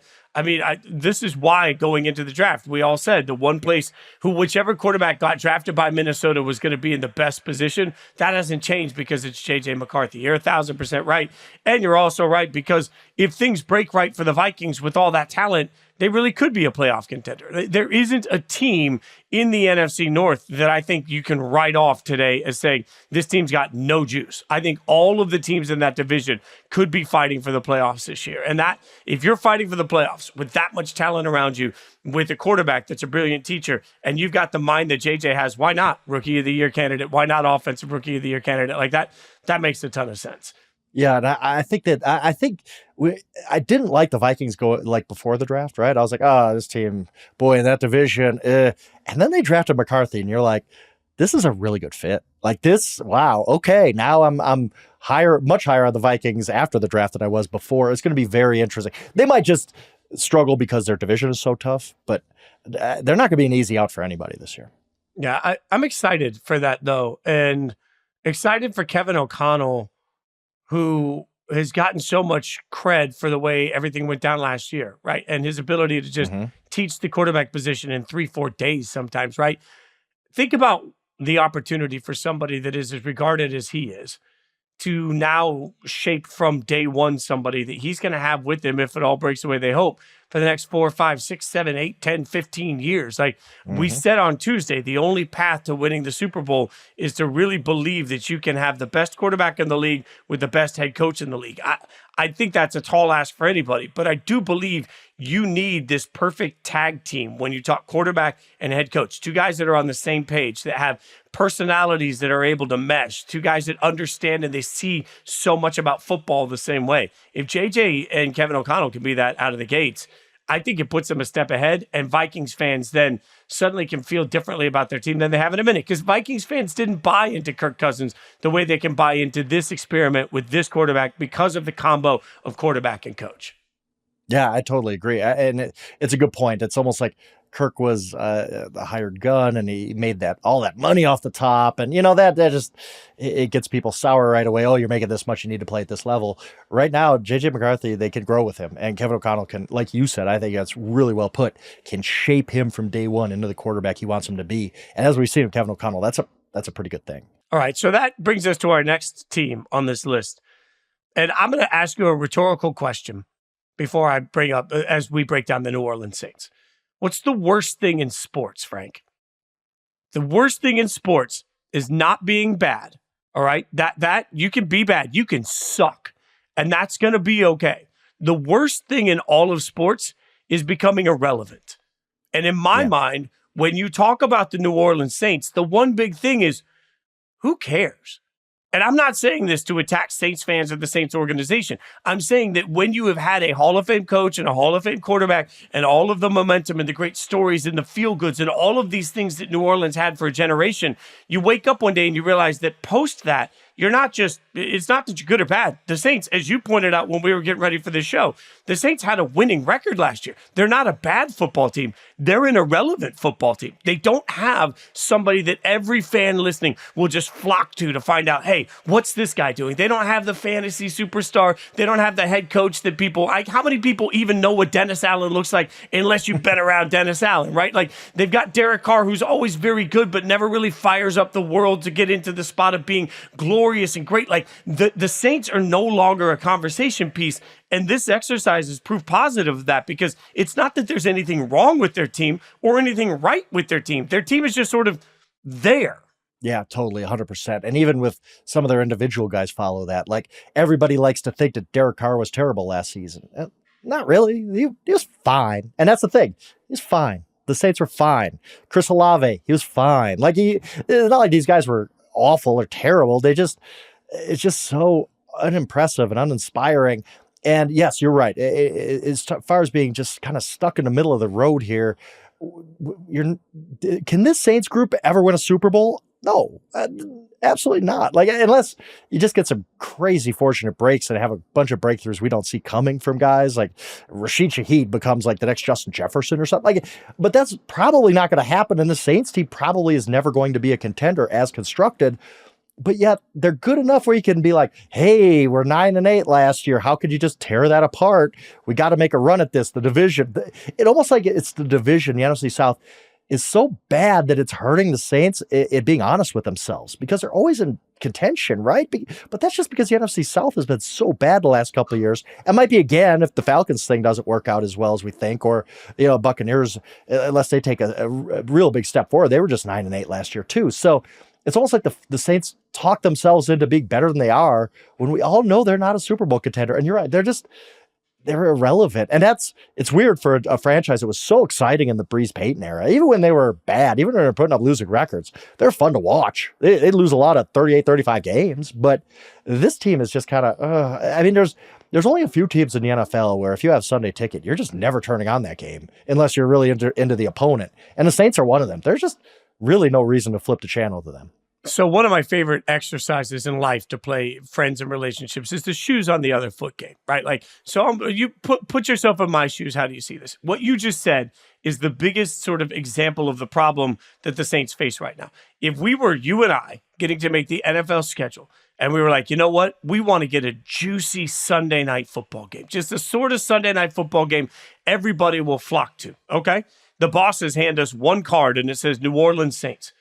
this is why going into the draft, we all said the one place whichever quarterback got drafted by Minnesota was going to be in the best position. That hasn't changed because it's J.J. McCarthy. You're 1,000% right. And you're also right because if things break right for the Vikings with all that talent, they really could be a playoff contender. There isn't a team in the NFC North that I think you can write off today as saying this team's got no juice. I think all of the teams in that division could be fighting for the playoffs this year. And that, if you're fighting for the playoffs with that much talent around you, with a quarterback that's a brilliant teacher, and you've got the mind that JJ has, why not Rookie of the Year candidate? Why not Offensive Rookie of the Year candidate? Like that makes a ton of sense. Yeah, and I think I didn't like the Vikings go like before the draft, right? I was like, this team, boy, in that division. And then they drafted McCarthy, and you're like, this is a really good fit. Like this, wow, okay. Now I'm higher, much higher on the Vikings after the draft than I was before. It's going to be very interesting. They might just struggle because their division is so tough, but they're not going to be an easy out for anybody this year. Yeah, I'm excited for that, though, and excited for Kevin O'Connell, who has gotten so much cred for the way everything went down last year, right? And his ability to just teach the quarterback position in 3-4 days sometimes, right? Think about the opportunity for somebody that is as regarded as he is to now shape from day one somebody that he's going to have with him, if it all breaks the way they hope, for the next 4, 5, 6, 7, 8, 10, 15 years. Like we said on Tuesday, the only path to winning the Super Bowl is to really believe that you can have the best quarterback in the league with the best head coach in the league. I think that's a tall ask for anybody, but I do believe you need this perfect tag team when you talk quarterback and head coach. Two guys that are on the same page, that have personalities that are able to mesh, two guys that understand and they see so much about football the same way. If JJ and Kevin O'Connell can be that out of the gates, I think it puts them a step ahead, and Vikings fans then suddenly can feel differently about their team than they have in a minute, because Vikings fans didn't buy into Kirk Cousins the way they can buy into this experiment with this quarterback because of the combo of quarterback and coach. Yeah, I totally agree. And it's a good point. It's almost like Kirk was the hired gun, and he made all that money off the top. And, that just, it gets people sour right away. Oh, you're making this much, you need to play at this level. Right now, JJ McCarthy, they can grow with him. And Kevin O'Connell can, like you said, I think that's really well put, can shape him from day one into the quarterback he wants him to be. And as we've seen with Kevin O'Connell, that's a pretty good thing. All right, so that brings us to our next team on this list. And I'm going to ask you a rhetorical question before I bring up, as we break down the New Orleans Saints. What's the worst thing in sports, Frank? The worst thing in sports is not being bad, all right? That you can be bad. You can suck, and that's going to be okay. The worst thing in all of sports is becoming irrelevant. And in my mind, when you talk about the New Orleans Saints, the one big thing is, who cares? And I'm not saying this to attack Saints fans or the Saints organization. I'm saying that when you have had a Hall of Fame coach and a Hall of Fame quarterback and all of the momentum and the great stories and the feel-goods and all of these things that New Orleans had for a generation, you wake up one day and you realize that post that, it's not that you're good or bad. The Saints, as you pointed out when we were getting ready for this show, the Saints had a winning record last year. They're not a bad football team. They're an irrelevant football team. They don't have somebody that every fan listening will just flock to find out, hey, what's this guy doing? They don't have the fantasy superstar. They don't have the head coach that how many people even know what Dennis Allen looks like unless you've been around Dennis Allen, right? Like, they've got Derek Carr, who's always very good, but never really fires up the world to get into the spot of being glorious and great. Like, the Saints are no longer a conversation piece. And this exercise is proof positive of that, because it's not that there's anything wrong with their team or anything right with their team. Their team is just sort of there. Yeah, totally, 100%. And even with some of their individual guys follow that. Like, everybody likes to think that Derek Carr was terrible last season. Not really. He was fine. And that's the thing. He's fine. The Saints were fine. Chris Olave, he was fine. Like, it's not like these guys were awful or terrible. It's just so unimpressive and uninspiring. And yes, you're right. As far as being just kind of stuck in the middle of the road here, can this Saints group ever win a Super Bowl? No, absolutely not. Like, unless you just get some crazy fortunate breaks and have a bunch of breakthroughs we don't see coming from guys like Rashid Shaheed becomes like the next Justin Jefferson or something. But that's probably not going to happen. And the Saints team probably is never going to be a contender as constructed. But yet they're good enough where you can be like, hey, we're 9-8 last year. How could you just tear that apart? We got to make a run at this. The division, it almost like it's the division, the NFC South, is so bad that it's hurting the Saints it being honest with themselves, because they're always in contention, right? But that's just because the NFC South has been so bad the last couple of years. It might be again if the Falcons thing doesn't work out as well as we think, or Buccaneers, unless they take a real big step forward. They were just 9-8 last year too. So it's almost like the Saints talk themselves into being better than they are when we all know they're not a Super Bowl contender. And you're right, they're irrelevant. And it's weird for a franchise that was so exciting in the Breeze Payton era. Even when they were bad, even when they were putting up losing records, they're fun to watch. They lose a lot of 38, 35 games, but this team is just kind of, there's only a few teams in the NFL where if you have Sunday ticket, you're just never turning on that game unless you're really into the opponent. And the Saints are one of them. There's just really no reason to flip the channel to them. So one of my favorite exercises in life to play friends and relationships is the shoes on the other foot game, right? Like, so you put yourself in my shoes. How do you see this? What you just said is the biggest sort of example of the problem that the Saints face right now. If we were, you and I, getting to make the NFL schedule, and we were like, you know what? We want to get a juicy Sunday night football game, just the sort of Sunday night football game everybody will flock to, okay? The bosses hand us one card and it says New Orleans Saints.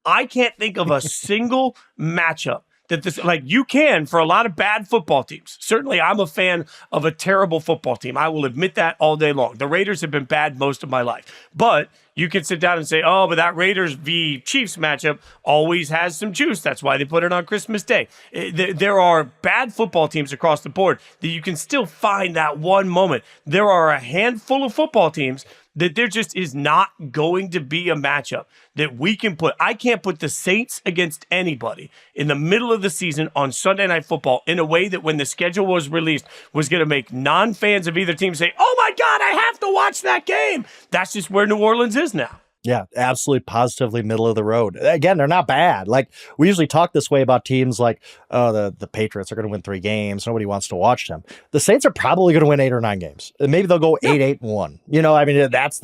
I can't think of a single matchup that this, like you can for a lot of bad football teams. Certainly, I'm a fan of a terrible football team. I will admit that all day long. The Raiders have been bad most of my life. But you can sit down and say, oh, but that Raiders v. Chiefs matchup always has some juice. That's why they put it on Christmas Day. There are bad football teams across the board that you can still find that one moment. There are a handful of football teams that there just is not going to be a matchup that we can put. I can't put the Saints against anybody in the middle of the season on Sunday Night Football in a way that when the schedule was released was going to make non-fans of either team say, oh my God, I have to watch that game. That's just where New Orleans is now. Yeah, absolutely positively middle of the road. Again, they're not bad. Like, we usually talk this way about teams like, oh, the Patriots are going to win 3 games. Nobody wants to watch them. The Saints are probably going to win 8 or 9 games. And maybe they'll go 8-1. You know, I mean, that's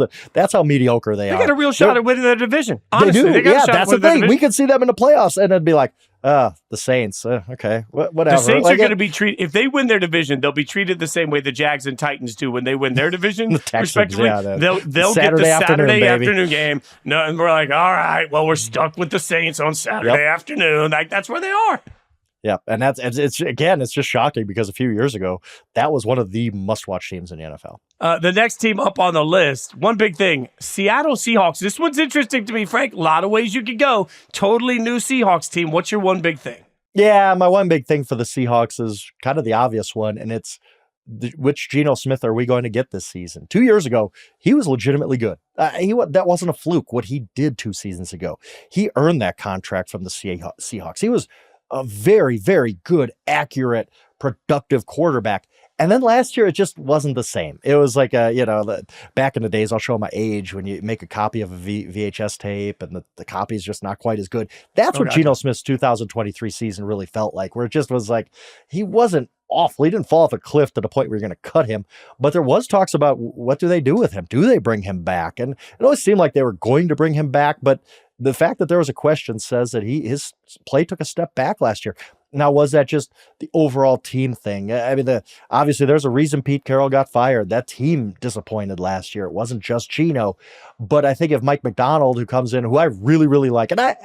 how mediocre they are. They got a real shot at winning the division. Honestly, they do. Got a shot that's at the thing. division. We could see them in the playoffs and it'd be like, the Saints, okay, whatever. The Saints are going to be treated, if they win their division, they'll be treated the same way the Jags and Titans do when they win their division, respectively. Yeah, they'll get the Saturday afternoon game. No, and we're like, all right, well, we're stuck with the Saints on Saturday afternoon. Like, that's where they are. Yeah, and it's just shocking because a few years ago, that was one of the must-watch teams in the NFL. The next team up on the list, one big thing, Seattle Seahawks. This one's interesting to me, Frank. A lot of ways you could go. Totally new Seahawks team. What's your one big thing? Yeah, my one big thing for the Seahawks is kind of the obvious one, and it's which Geno Smith are we going to get this season? 2 years ago, he was legitimately good. That wasn't a fluke, what he did 2 seasons ago. He earned that contract from the Seahawks. He was a very, very good, accurate, productive quarterback. And then last year, it just wasn't the same. It was like, back in the days, I'll show my age, when you make a copy of a VHS tape and the copy is just not quite as good. That's what Geno Smith's 2023 season really felt like, where it just was like, he wasn't awful. He didn't fall off a cliff to the point where you're going to cut him. But there was talks about what do they do with him? Do they bring him back? And it always seemed like they were going to bring him back. But the fact that there was a question says that his play took a step back last year. Now, was that just the overall team thing? I mean, obviously there's a reason Pete Carroll got fired. That team disappointed last year. It wasn't just Geno. But I think if Mike Macdonald, who comes in, who I really, really like, and I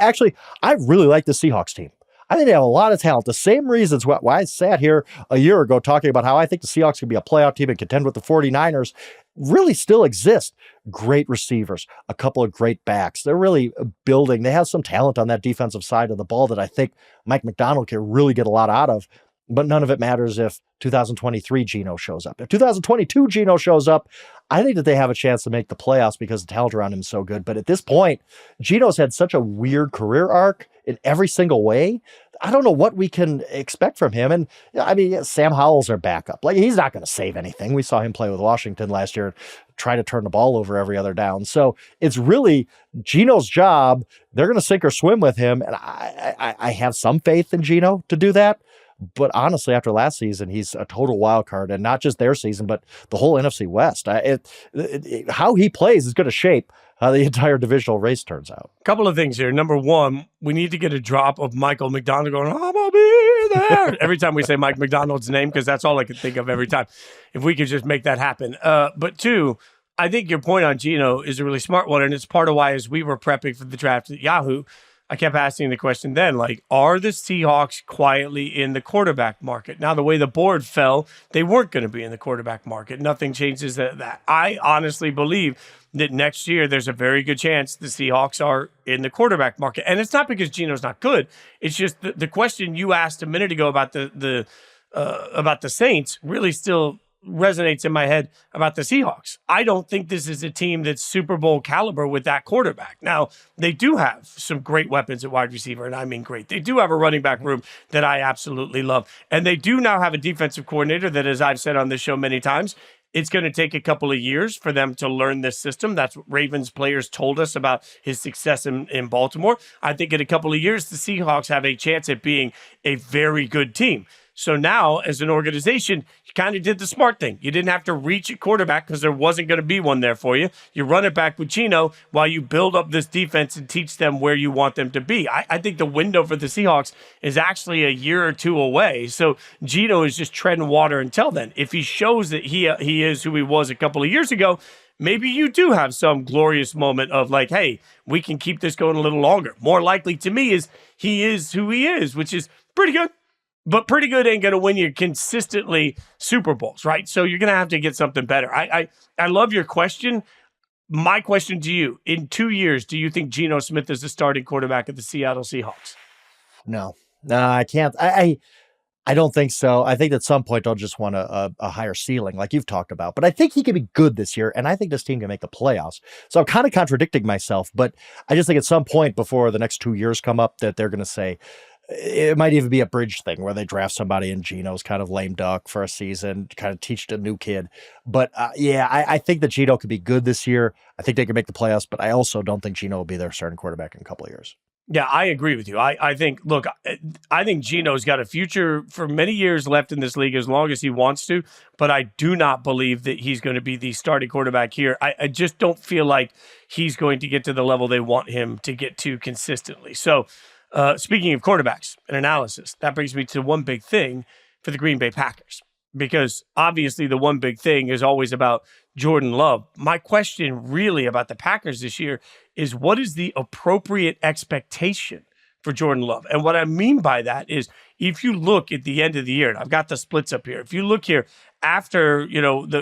really like the Seahawks team. I think they have a lot of talent. The same reasons why I sat here a year ago talking about how I think the Seahawks could be a playoff team and contend with the 49ers really still exist. Great receivers, a couple of great backs. They're really building. They have some talent on that defensive side of the ball that I think Mike Macdonald can really get a lot out of. But none of it matters if 2023 Geno shows up. If 2022 Geno shows up, I think that they have a chance to make the playoffs because the talent around him is so good. But at this point, Geno's had such a weird career arc in every single way. I don't know what we can expect from him. And I mean, Sam Howell's our backup. Like, he's not going to save anything. We saw him play with Washington last year, try to turn the ball over every other down. So it's really Geno's job. They're going to sink or swim with him. And I have some faith in Geno to do that. But honestly, after last season, he's a total wild card, and not just their season, but the whole NFC West. How he plays is going to shape how the entire divisional race turns out. A couple of things here. Number one, we need to get a drop of Michael McDonald going, I'm going to be there. Every time we say Mike McDonald's name, because that's all I can think of every time. If we could just make that happen. But two, I think your point on Geno is a really smart one, and it's part of why, as we were prepping for the draft at Yahoo, I kept asking the question then, like, are the Seahawks quietly in the quarterback market? Now, the way the board fell, they weren't going to be in the quarterback market. Nothing changes that. I honestly believe that next year there's a very good chance the Seahawks are in the quarterback market. And it's not because Geno's not good. It's just the question you asked a minute ago about the Saints really still resonates in my head about the Seahawks. I don't think this is a team that's Super Bowl caliber with that quarterback. Now, they do have some great weapons at wide receiver, and I mean great. They do have a running back room that I absolutely love. And they do now have a defensive coordinator that, as I've said on this show many times, It's going to take a couple of years for them to learn this system. That's what Ravens players told us about his success in Baltimore. I think in a couple of years, the Seahawks have a chance at being a very good team. So now, as an organization, you kind of did the smart thing. You didn't have to reach a quarterback because there wasn't going to be one there for you. You run it back with Geno while you build up this defense and teach them where you want them to be. I think the window for the Seahawks is actually a year or two away. So Geno is just treading water until then. If he shows that he is who he was a couple of years ago, maybe you do have some glorious moment of like, hey, we can keep this going a little longer. More likely to me is he is who he is, which is pretty good. But pretty good ain't going to win you consistently Super Bowls, right? So you're going to have to get something better. I love your question. My question to you, in 2 years, do you think Geno Smith is the starting quarterback of the Seattle Seahawks? No, I can't. I don't think so. I think at some point they'll just want a higher ceiling like you've talked about. But I think he can be good this year, and I think this team can make the playoffs. So I'm kind of contradicting myself, but I just think at some point before the next 2 years come up that they're going to say, it might even be a bridge thing where they draft somebody and Geno's kind of lame duck for a season, kind of teach a new kid. But I think that Geno could be good this year. I think they can make the playoffs, but I also don't think Geno will be their starting quarterback in a couple of years. Yeah, I agree with you. I think Geno's got a future for many years left in this league as long as he wants to, but I do not believe that he's going to be the starting quarterback here. I just don't feel like he's going to get to the level they want him to get to consistently. So, speaking of quarterbacks and analysis, that brings me to one big thing for the Green Bay Packers, because obviously the one big thing is always about Jordan Love. My question really about the Packers this year is, what is the appropriate expectation for Jordan Love? And what I mean by that is, if you look at the end of the year, and I've got the splits up here, if you look here after,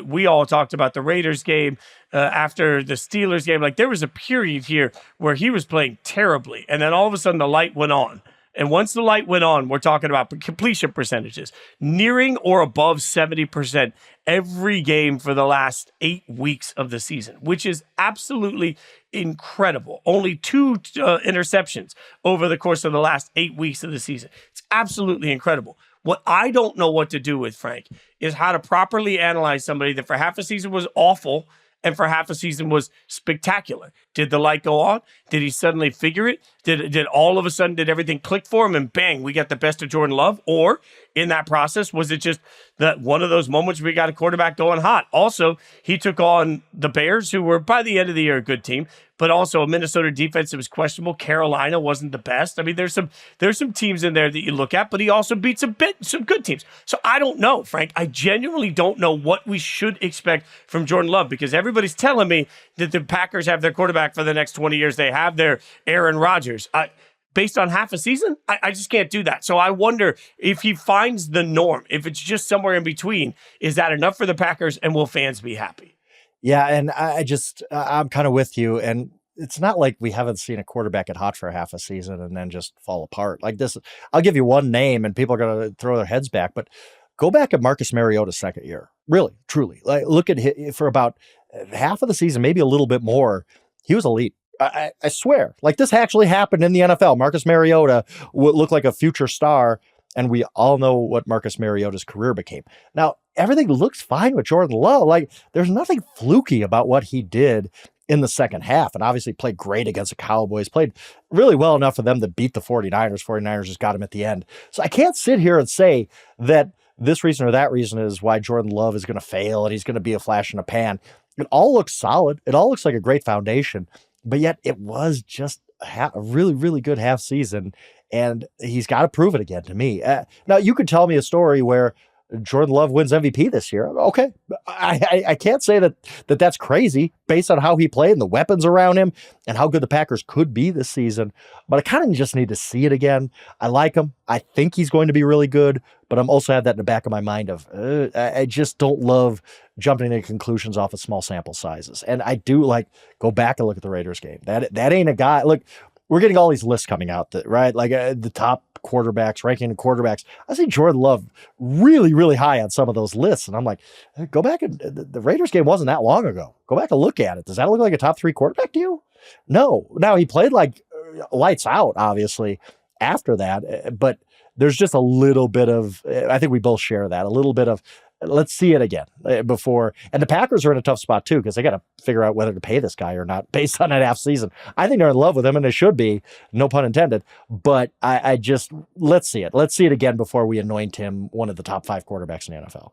we all talked about the Raiders game, after the Steelers game, like there was a period here where he was playing terribly. And then all of a sudden the light went on. And once the light went on, we're talking about completion percentages nearing or above 70% every game for the last 8 weeks of the season, which is absolutely incredible. Only 2 interceptions over the course of the last 8 weeks of the season. It's absolutely incredible. What I don't know what to do with, Frank, is how to properly analyze somebody that for half a season was awful and for half a season was spectacular. Did the light go on? Did he suddenly figure it? Did all of a sudden, did everything click for him and bang, we got the best of Jordan Love? Or in that process, was it just that one of those moments where we got a quarterback going hot? Also, he took on the Bears, who were by the end of the year a good team, but also a Minnesota defense that was questionable. Carolina wasn't the best. I mean, there's some teams in there that you look at, but he also beat some good teams. So I don't know, Frank. I genuinely don't know what we should expect from Jordan Love, because everybody's telling me that the Packers have their quarterback for the next 20 years. They have their Aaron Rodgers. Based on half a season, I just can't do that. So I wonder if he finds the norm, if it's just somewhere in between, is that enough for the Packers, and will fans be happy? Yeah, and I'm kind of with you. And it's not like we haven't seen a quarterback get hot for half a season and then just fall apart. Like this, I'll give you one name and people are going to throw their heads back, but go back at Marcus Mariota's second year. Really, truly. Like, look at him for about half of the season, maybe a little bit more. He was elite. I swear, like this actually happened in the NFL. Marcus Mariota would look like a future star, and we all know what Marcus Mariota's career became. Now, everything looks fine with Jordan Love. Like, there's nothing fluky about what he did in the second half, and obviously played great against the Cowboys, played really well enough for them to beat the 49ers. 49ers just got him at the end. So I can't sit here and say that this reason or that reason is why Jordan Love is going to fail and he's going to be a flash in a pan. It all looks solid. It all looks like a great foundation. But yet it was just a really, really good half season, and he's got to prove it again to me. Now, you could tell me a story where Jordan Love wins MVP this year. Okay, I can't say that's crazy based on how he played and the weapons around him and how good the Packers could be this season. But I kind of just need to see it again. I like him. I think he's going to be really good, but I'm also have that in the back of my mind of I just don't love jumping to conclusions off of small sample sizes. And I do go back and look at the Raiders game. That ain't a guy. Look, we're getting all these lists coming out right? Like the top quarterbacks, ranking the quarterbacks. I see Jordan Love really, really high on some of those lists. And I'm like, go back and the Raiders game wasn't that long ago. Go back and look at it. Does that look like a top 3 quarterback to you? No. Now he played lights out, obviously, after that, but there's just a little bit of, I think we both share that, a little bit of let's see it again before. And the Packers are in a tough spot too, because they got to figure out whether to pay this guy or not based on that half season. I think they're in love with him, and they should be, no pun intended. But I just, let's see it. Let's see it again before we anoint him one of the top 5 quarterbacks in the NFL.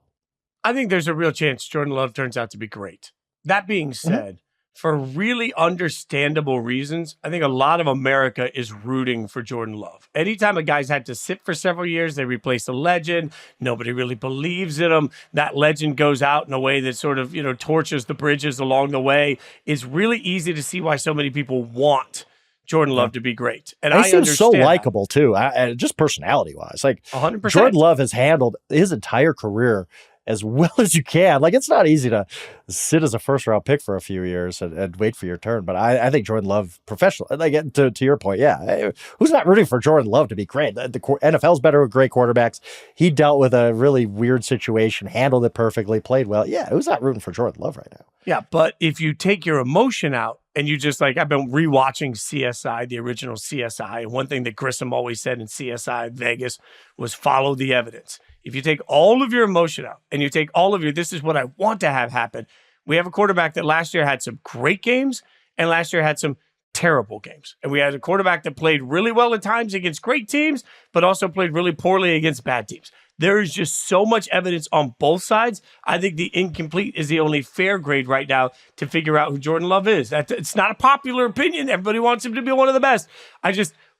I think there's a real chance Jordan Love turns out to be great. That being said, for really understandable reasons, I think a lot of America is rooting for Jordan Love. Anytime a guy's had to sit for several years, they replace a legend. Nobody really believes in him. That legend goes out in a way that sort of, torches the bridges along the way. It's really easy to see why so many people want Jordan Love to be great. And he seems so likable too, just personality-wise. Like 100%. Jordan Love has handled his entire career as well as you can. Like, it's not easy to sit as a first-round pick for a few years and wait for your turn. But I think Jordan Love, professional, like to your point, yeah. Who's not rooting for Jordan Love to be great? The NFL's better with great quarterbacks. He dealt with a really weird situation, handled it perfectly, played well. Yeah, who's not rooting for Jordan Love right now? Yeah, but if you take your emotion out and you just I've been rewatching CSI, the original CSI, and one thing that Grissom always said in CSI Vegas was follow the evidence. If you take all of your emotion out and you take all of this is what I want to have happen. We have a quarterback that last year had some great games and last year had some terrible games. And we had a quarterback that played really well at times against great teams, but also played really poorly against bad teams. There is just so much evidence on both sides. I think the incomplete is the only fair grade right now to figure out who Jordan Love is. It's not a popular opinion. Everybody wants him to be one of the best.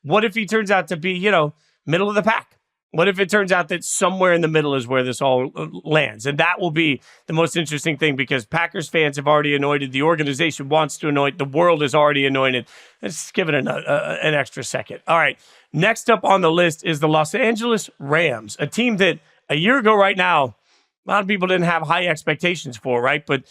What if he turns out to be, middle of the pack? What if it turns out that somewhere in the middle is where this all lands? And that will be the most interesting thing, because Packers fans have already anointed. The organization wants to anoint. The world is already anointed. Let's give it an extra second. All right. Next up on the list is the Los Angeles Rams, a team that a year ago right now, a lot of people didn't have high expectations for, right? But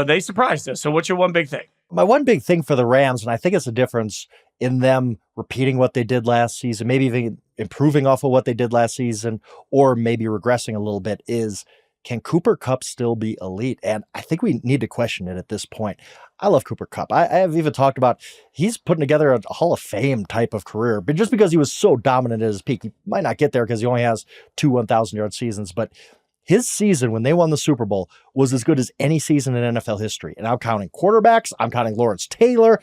they surprised us. So what's your one big thing? My one big thing for the Rams, and I think it's a difference in them repeating what they did last season, maybe even improving off of what they did last season, or maybe regressing a little bit, is can Cooper Kupp still be elite? And I think we need to question it at this point. I love Cooper Kupp. I have even talked about he's putting together a Hall of Fame type of career, but just because he was so dominant at his peak, he might not get there because he only has 2 1,000-yard seasons, but his season when they won the Super Bowl was as good as any season in NFL history. And I'm counting quarterbacks. I'm counting Lawrence Taylor.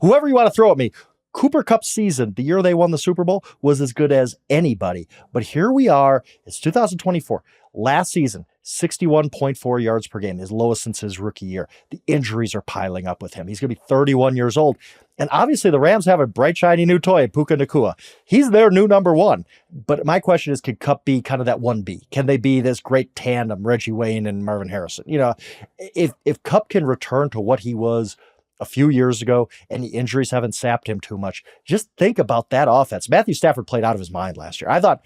Whoever you want to throw at me. Cooper Kupp's season, the year they won the Super Bowl, was as good as anybody. But here we are. It's 2024. Last season, 61.4 yards per game, his lowest since his rookie year. The injuries are piling up with him. He's going to be 31 years old. And obviously the Rams have a bright, shiny new toy, Puka Nacua. He's their new number one. But my question is, can Kupp be kind of that 1B? Can they be this great tandem, Reggie Wayne and Marvin Harrison? If Kupp can return to what he was a few years ago and the injuries haven't sapped him too much, just think about that offense. Matthew Stafford played out of his mind last year. I thought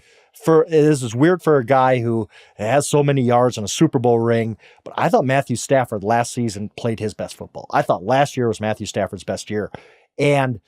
this is weird for a guy who has so many yards and a Super Bowl ring, but I thought Matthew Stafford last season played his best football. I thought last year was Matthew Stafford's best year. And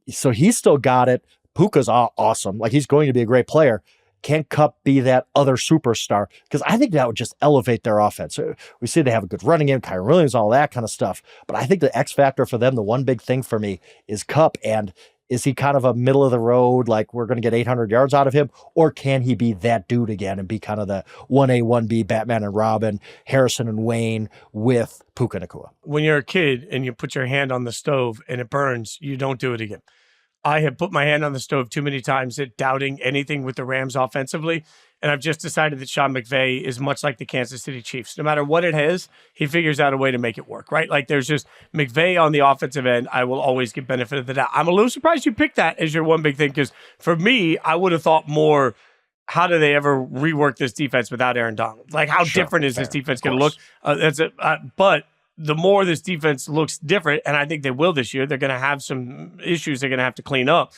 so he's still got it. Puka's awesome. Like, he's going to be a great player. Can Kupp be that other superstar? Because I think that would just elevate their offense. We see they have a good running game, Kyron Williams, all that kind of stuff. But I think the X factor for them, the one big thing for me, is Kupp. And is he kind of a middle of the road, like we're going to get 800 yards out of him? Or can he be that dude again and be kind of the 1A, 1B, Batman and Robin, Harrison and Wayne with Puka Nacua? When you're a kid and you put your hand on the stove and it burns, you don't do it again. I have put my hand on the stove too many times at doubting anything with the Rams offensively, and I've just decided that Sean McVay is much like the Kansas City Chiefs. No matter what it is, he figures out a way to make it work, right? Like, there's just McVay on the offensive end. I will always give benefit of the doubt. I'm a little surprised you picked that as your one big thing, because for me, I would have thought more, how do they ever rework this defense without Aaron Donald? Like, how different is this defense going to look? But the more this defense looks different, and I think they will this year, they're going to have some issues they're going to have to clean up.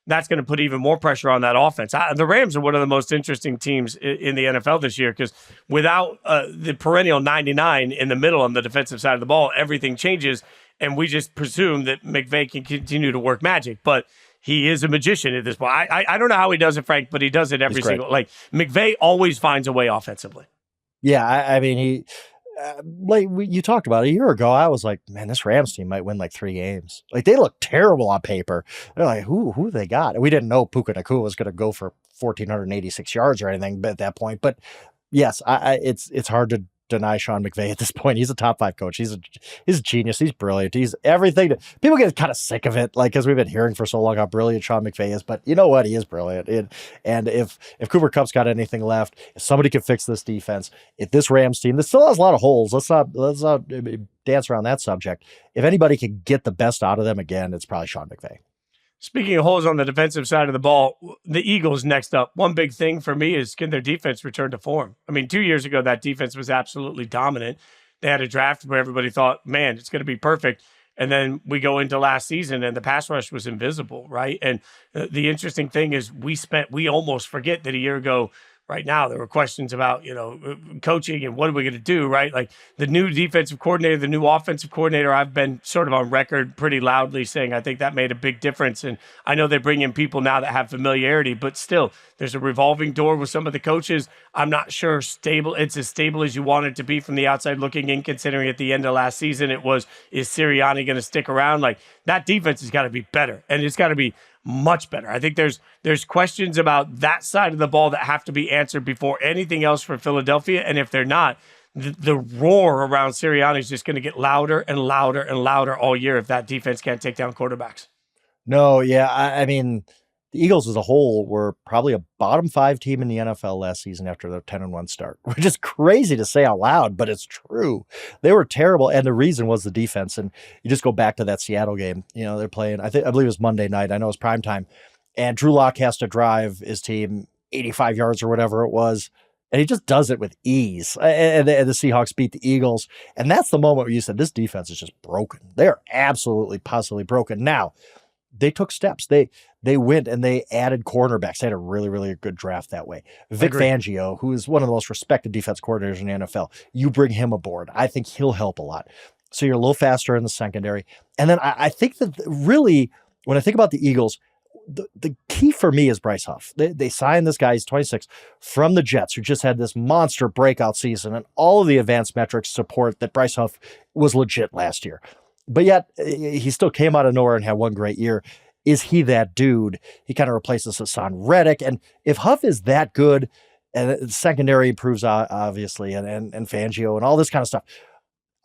That's going to put even more pressure on that offense. The Rams are one of the most interesting teams in the NFL this year, because without the perennial 99 in the middle on the defensive side of the ball, everything changes, and we just presume that McVay can continue to work magic. But he is a magician at this point. I don't know how he does it, Frank, but he does it every single. Like, McVay always finds a way offensively. Yeah, I mean, he. You talked about it a year ago, I was like, man, this Rams team might win like 3 games. Like, they look terrible on paper. They're like, who they got? And we didn't know Puka Nacua was going to go for 1,486 yards or anything at that point. But yes, it's hard to deny Sean McVay at this point. He's a top 5 coach. He's a genius. He's brilliant. He's everything. People get kind of sick of it, like, because we've been hearing for so long how brilliant Sean McVay is. But you know what? He is brilliant. And if Cooper Kupp's got anything left, if somebody can fix this defense, if this Rams team, this still has a lot of holes. Let's not dance around that subject. If anybody can get the best out of them again, it's probably Sean McVay. Speaking of holes on the defensive side of the ball, the Eagles next up. One big thing for me is, can their defense return to form? I mean, 2 years ago, that defense was absolutely dominant. They had a draft where everybody thought, man, it's going to be perfect. And then we go into last season and the pass rush was invisible, right? And the interesting thing is we almost forget that a year ago, right now, there were questions about, coaching and what are we going to do, right? Like the new defensive coordinator, the new offensive coordinator, I've been sort of on record pretty loudly saying I think that made a big difference. And I know they bring in people now that have familiarity, but still, there's a revolving door with some of the coaches. I'm not sure it's as stable as you want it to be from the outside looking in, considering at the end of last season, it was, is Sirianni going to stick around? Like that defense has got to be better, and it's got to be much better. I think there's questions about that side of the ball that have to be answered before anything else for Philadelphia. And if they're not, the roar around Sirianni is just going to get louder and louder and louder all year if that defense can't take down quarterbacks. No, yeah. I mean, the Eagles as a whole were probably a bottom 5 team in the NFL last season after their 10-1 start, which is crazy to say out loud, but it's true. They were terrible, and the reason was the defense. And you just go back to that Seattle game. They're playing, I believe it was Monday night. I know it's prime time. And Drew Lock has to drive his team 85 yards or whatever it was, and he just does it with ease. And the Seahawks beat the Eagles. And that's the moment where you said, this defense is just broken. They're absolutely, positively broken. Now, they took steps. They went and they added cornerbacks. They had a really, really good draft that way. Vic Fangio, who is one of the most respected defense coordinators in the NFL, you bring him aboard. I think he'll help a lot. So you're a little faster in the secondary. And then I think that really, when I think about the Eagles, the key for me is Bryce Huff. They signed this guy, he's 26, from the Jets, who just had this monster breakout season, and all of the advanced metrics support that Bryce Huff was legit last year. But yet, he still came out of nowhere and had one great year. Is he that dude? He kind of replaces Hassan Reddick. And if Huff is that good, and the secondary improves, obviously, and Fangio and all this kind of stuff,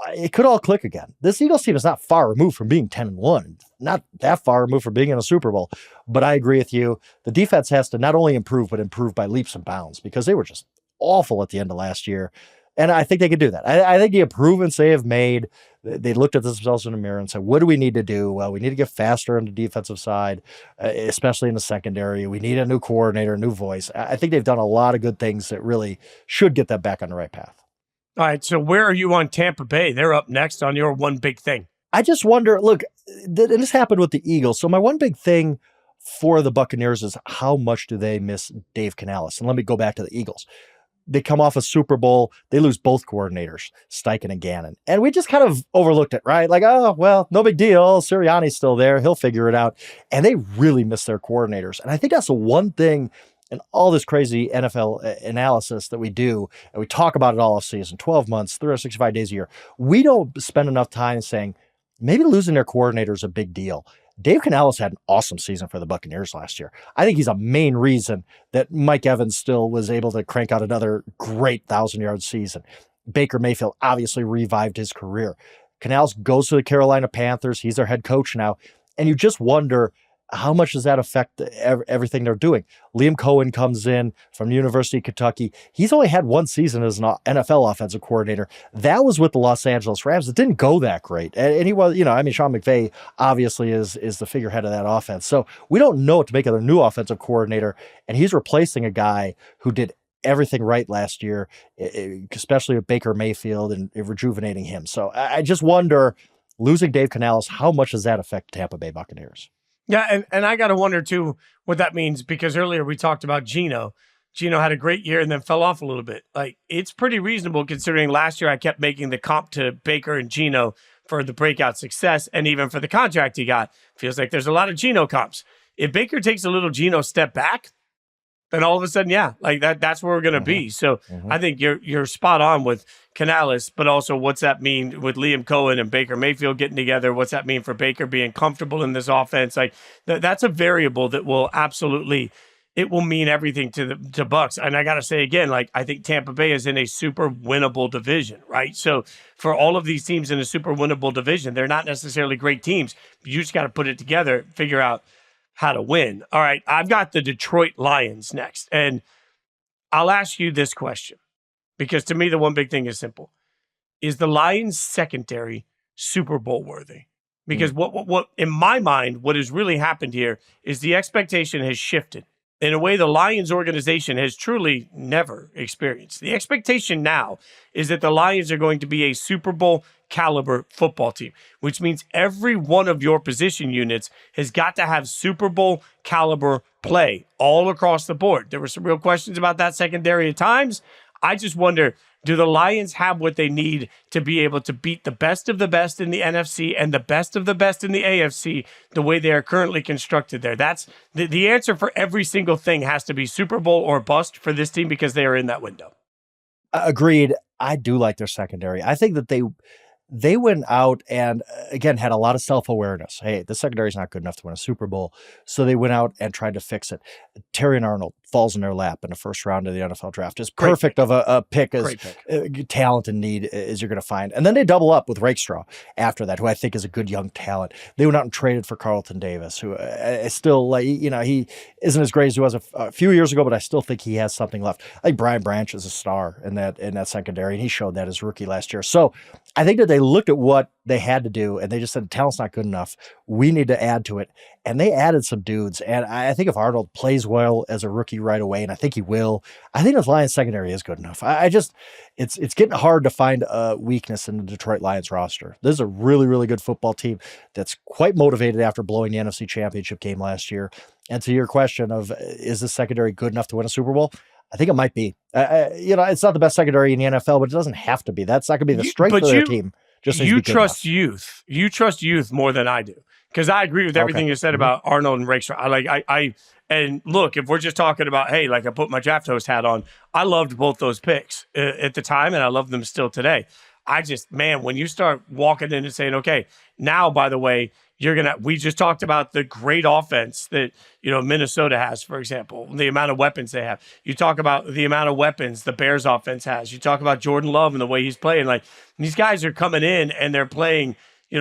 it could all click again. This Eagles team is not far removed from being 10-1, not that far removed from being in a Super Bowl. But I agree with you. The defense has to not only improve, but improve by leaps and bounds, because they were just awful at the end of last year. And I think they could do that. I think the improvements they have made, they looked at themselves in the mirror and said, what do we need to do? Well, we need to get faster on the defensive side, especially in the secondary. We need a new coordinator, a new voice. I think they've done a lot of good things that really should get them back on the right path. All right, so where are you on Tampa Bay? They're up next on your one big thing. I just wonder, look, this happened with the Eagles. So my one big thing for the Buccaneers is how much do they miss Dave Canales? And let me go back to the Eagles. They come off a Super Bowl. They lose both coordinators, Steichen and Gannon. And we just kind of overlooked it, right? Like, oh, well, no big deal. Sirianni's still there. He'll figure it out. And they really miss their coordinators. And I think that's the one thing in all this crazy NFL analysis that we do, and we talk about it all off season, 12 months, 365 days a year. We don't spend enough time saying maybe losing their coordinator is a big deal. Dave Canales had an awesome season for the Buccaneers last year. I think he's a main reason that Mike Evans still was able to crank out another great 1,000-yard season. Baker Mayfield obviously revived his career. Canales goes to the Carolina Panthers. He's their head coach now. And you just wonder, how much does that affect everything they're doing? Liam Cohen comes in from the University of Kentucky. He's only had one season as an NFL offensive coordinator. That was with the Los Angeles Rams. It didn't go that great. And he was, Sean McVay obviously is the figurehead of that offense. So we don't know what to make of their new offensive coordinator. And he's replacing a guy who did everything right last year, especially with Baker Mayfield and rejuvenating him. So I just wonder, losing Dave Canales, how much does that affect the Tampa Bay Buccaneers? Yeah, and I got to wonder, too, what that means, because earlier we talked about Geno. Geno had a great year and then fell off a little bit. Like, it's pretty reasonable considering last year I kept making the comp to Baker and Geno for the breakout success and even for the contract he got. Feels like there's a lot of Geno comps. If Baker takes a little Geno step back, then all of a sudden, yeah, like that's where we're going to be. So I think you're spot on with Canales, but also what's that mean with Liam Cohen and Baker Mayfield getting together? What's that mean for Baker being comfortable in this offense? Like that's a variable that will absolutely it will mean everything to Bucks. And I got to say again, like, I think Tampa Bay is in a super winnable division, right? So for all of these teams in a super winnable division, they're not necessarily great teams. You just got to put it together, figure out how to win. All right, I've got the Detroit Lions next. And I'll ask you this question, because to me, the one big thing is simple. Is the Lions secondary Super Bowl worthy? Because what in my mind, what has really happened here is the expectation has shifted in a way the Lions organization has truly never experienced. The expectation now is that the Lions are going to be a Super Bowl caliber football team, which means every one of your position units has got to have Super Bowl caliber play all across the board. There were some real questions about that secondary at times. I just wonder, do the Lions have what they need to be able to beat the best of the best in the NFC and the best of the best in the AFC the way they are currently constructed there? That's the answer for every single thing has to be Super Bowl or bust for this team because they are in that window. Agreed. I do like their secondary. I think that they went out and, again, had a lot of self-awareness. Hey, the secondary is not good enough to win a Super Bowl. So they went out and tried to fix it. Terry and Arnold falls in their lap in the first round of the NFL draft. As perfect of a pick as talent and need as you're going to find. And then they double up with Rakestraw after that, who I think is a good young talent. They went out and traded for Carlton Davis, who is still, like, he isn't as great as he was a few years ago, but I still think he has something left. I think Brian Branch is a star in that secondary, and he showed that as rookie last year. So I think that they looked at what they had to do, and they just said, the talent's not good enough. We need to add to it. And they added some dudes. And I think if Arnold plays well as a rookie right away, and I think he will, I think the Lions secondary is good enough. It's getting hard to find a weakness in the Detroit Lions roster. This is a really, really good football team that's quite motivated after blowing the NFC Championship game last year. And to your question of, is the secondary good enough to win a Super Bowl? I think it might be. It's not the best secondary in the NFL, but it doesn't have to be. That's not going to be the strength of their team. You trust youth. You trust youth more than I do, because I agree with everything you said about Arnold and Rakestraw. And look, if we're just talking about, hey, like, I put my draft host hat on, I loved both those picks at the time, and I love them still today. When you start walking in and saying, okay, now, by the way, we just talked about the great offense that, Minnesota has, for example, the amount of weapons they have. You talk about the amount of weapons the Bears offense has. You talk about Jordan Love and the way he's playing. Like, these guys are coming in and they're playing,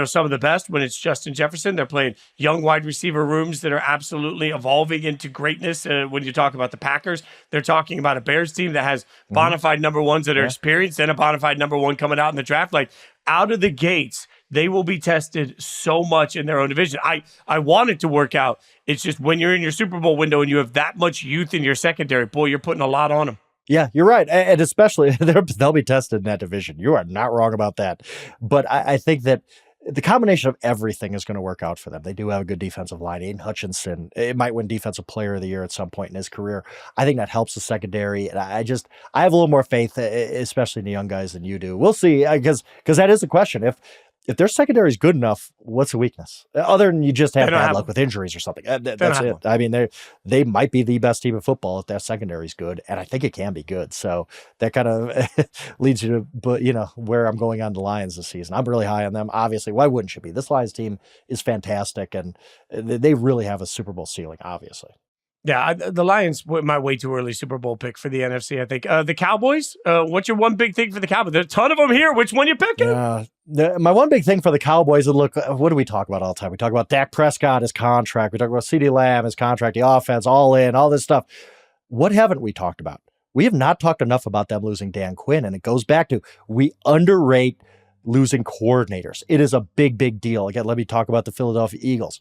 some of the best when it's Justin Jefferson. They're playing young wide receiver rooms that are absolutely evolving into greatness. When you talk about the Packers, they're talking about a Bears team that has bona fide number ones that are experienced and a bona fide number one coming out in the draft. Like, out of the gates, they will be tested so much in their own division. I want it to work out. It's just when you're in your Super Bowl window and you have that much youth in your secondary, boy, you're putting a lot on them. Yeah, you're right. And especially, they'll be tested in that division. You are not wrong about that. But I think that the combination of everything is going to work out for them. They do have a good defensive line. Aiden Hutchinson, it might win Defensive Player of the Year at some point in his career. I think that helps the secondary. And I have a little more faith, especially in the young guys, than you do. We'll see, because that is the question. If their secondary is good enough, what's the weakness? Other than you just have bad luck with injuries or something. That's it. I mean, they might be the best team in football if their secondary is good, and I think it can be good. So that kind of leads you to, where I'm going on the Lions this season. I'm really high on them. Obviously, why wouldn't you be? This Lions team is fantastic, and they really have a Super Bowl ceiling, obviously. Yeah, the Lions were my way too early Super Bowl pick for the NFC, I think. The Cowboys, what's your one big thing for the Cowboys? There's a ton of them here. Which one you picking? My one big thing for the Cowboys is, look, what do we talk about all the time? We talk about Dak Prescott, his contract. We talk about CeeDee Lamb, his contract, the offense, all in, all this stuff. What haven't we talked about? We have not talked enough about them losing Dan Quinn, and it goes back to, we underrate losing coordinators. It is a big, big deal. Again, let me talk about the Philadelphia Eagles.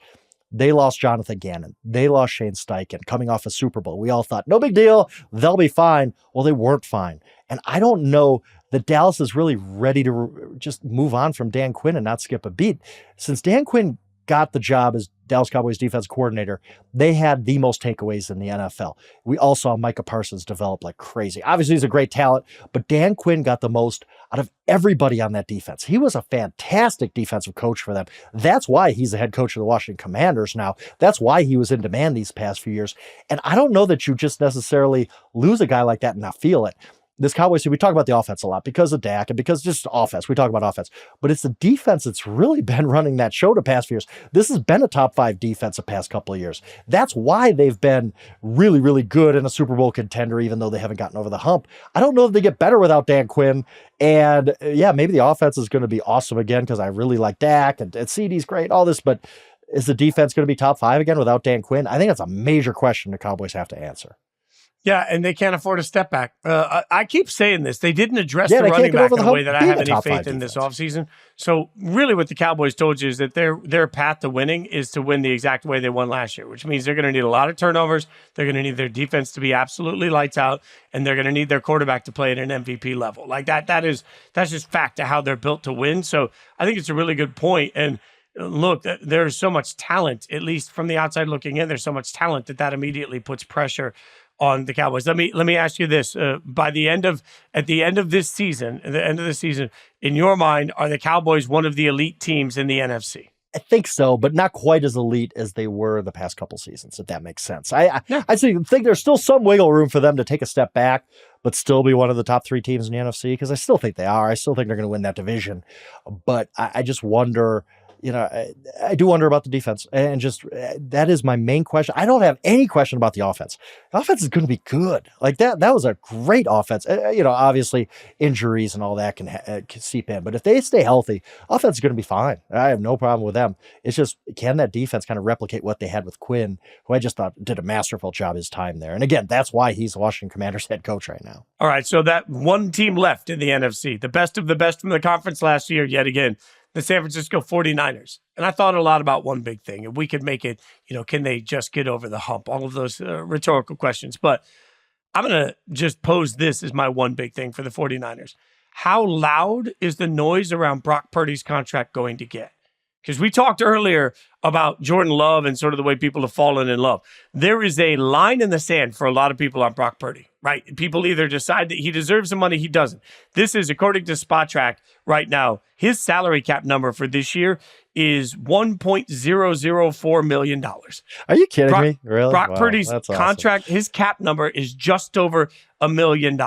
They lost Jonathan Gannon. They lost Shane Steichen coming off a Super Bowl. We all thought, no big deal. They'll be fine. Well, they weren't fine. And I don't know that Dallas is really ready to just move on from Dan Quinn and not skip a beat. Since Dan Quinn got the job as Dallas Cowboys defense coordinator, they had the most takeaways in the NFL. We all saw Micah Parsons develop like crazy. Obviously, he's a great talent, but Dan Quinn got the most out of everybody on that defense. He was a fantastic defensive coach for them. That's why he's the head coach of the Washington Commanders now. That's why he was in demand these past few years. And I don't know that you just necessarily lose a guy like that and not feel it. this Cowboys team, we talk about the offense a lot because of Dak and because just offense. We talk about offense, but it's the defense that's really been running that show the past few years. This has been a top 5 defense the past couple of years. That's why they've been really, really good in a Super Bowl contender, even though they haven't gotten over the hump. I don't know if they get better without Dan Quinn. And yeah, maybe the offense is going to be awesome again because I really like Dak and CD's great, all this, but is the defense going to be top 5 again without Dan Quinn? I think that's a major question the Cowboys have to answer. Yeah, and they can't afford a step back. I keep saying this. They didn't address the running back in a way that I have any faith in this offseason. So really what the Cowboys told you is that their path to winning is to win the exact way they won last year, which means they're going to need a lot of turnovers. They're going to need their defense to be absolutely lights out, and they're going to need their quarterback to play at an MVP level. Like that's just fact to how they're built to win. So I think it's a really good point. And look, there's so much talent, at least from the outside looking in, there's so much talent that immediately puts pressure on the Cowboys. Let me ask you this: at the end of this season, in your mind, are the Cowboys one of the elite teams in the NFC? I think so, but not quite as elite as they were the past couple seasons, if that makes sense. I think there's still some wiggle room for them to take a step back, but still be one of the top 3 teams in the NFC, because I still think they are. I still think they're going to win that division. But I just wonder, I do wonder about the defense, and just that is my main question. I don't have any question about the offense. The offense is going to be good. Like that was a great offense. Obviously injuries and all that can seep in, but if they stay healthy, offense is going to be fine. I have no problem with them. It's just, can that defense kind of replicate what they had with Quinn, who I just thought did a masterful job his time there. And again, that's why he's the Washington Commanders head coach right now. All right. So that one team left in the NFC, the best of the best from the conference last year, yet again, the San Francisco 49ers. And I thought a lot about one big thing. If we could make it, can they just get over the hump? All of those rhetorical questions. But I'm going to just pose this as my one big thing for the 49ers. How loud is the noise around Brock Purdy's contract going to get? Because we talked earlier about Jordan Love and sort of the way people have fallen in love. There is a line in the sand for a lot of people on Brock Purdy, right? People either decide that he deserves the money, he doesn't. This is, according to Spot Track right now, his salary cap number for this year is $1.004 million. Are you kidding me? Really? Brock Purdy's contract, his cap number is just over $1 million.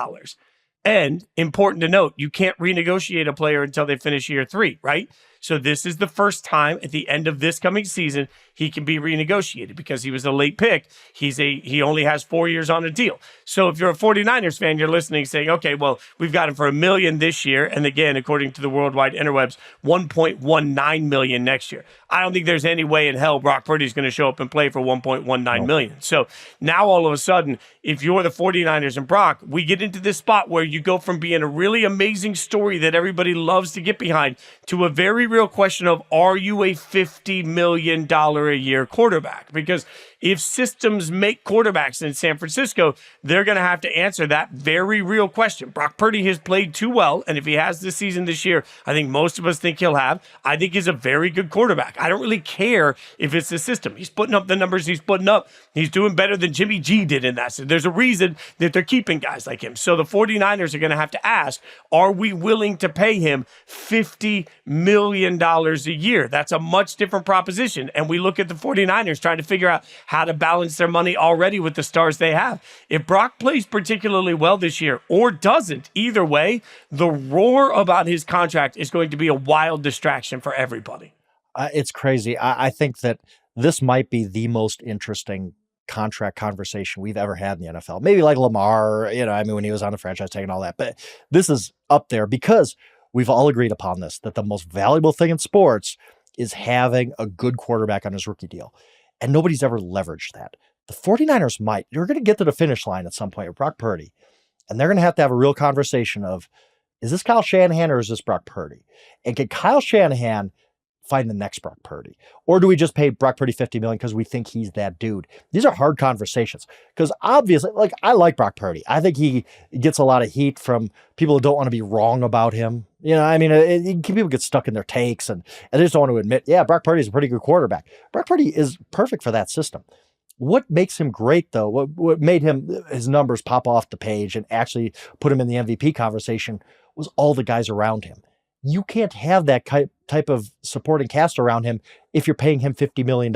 And important to note, you can't renegotiate a player until they finish year 3, right? So this is the first time at the end of this coming season he can be renegotiated because he was a late pick. He only has 4 years on a deal. So if you're a 49ers fan, you're listening saying, okay, well, we've got him for $1 million this year. And again, according to the worldwide interwebs, $1.19 million next year. I don't think there's any way in hell Brock Purdy's going to show up and play for $1.19 million. So now all of a sudden, if you're the 49ers and Brock, we get into this spot where you go from being a really amazing story that everybody loves to get behind to a very real question of, are you a $50 million a year quarterback? Because if systems make quarterbacks in San Francisco, they're going to have to answer that very real question. Brock Purdy has played too well, and if he has this season this year, I think most of us think he'll have. I think he's a very good quarterback. I don't really care if it's the system. He's putting up the numbers he's putting up. He's doing better than Jimmy G did in that. So there's a reason that they're keeping guys like him. So the 49ers are going to have to ask, are we willing to pay him $50 million a year? That's a much different proposition. And we look at the 49ers trying to figure out how to balance their money already with the stars they have. If Brock plays particularly well this year or doesn't, either way, the roar about his contract is going to be a wild distraction for everybody. It's crazy. I think that this might be the most interesting contract conversation we've ever had in the NFL. Maybe like Lamar, when he was on the franchise tag and all that. But this is up there because we've all agreed upon this, that the most valuable thing in sports is having a good quarterback on his rookie deal. And nobody's ever leveraged that. The 49ers might. You're going to get to the finish line at some point with Brock Purdy. And they're going to have a real conversation of, is this Kyle Shanahan or is this Brock Purdy? And can Kyle Shanahan find the next Brock Purdy? Or do we just pay Brock Purdy $50 million because we think he's that dude? These are hard conversations because obviously, I like Brock Purdy. I think he gets a lot of heat from people who don't want to be wrong about him. People get stuck in their takes and they just don't want to admit, yeah, Brock Purdy is a pretty good quarterback. Brock Purdy is perfect for that system. What makes him great, though, what made his numbers pop off the page and actually put him in the MVP conversation was all the guys around him. You can't have that type of supporting cast around him if you're paying him $50 million.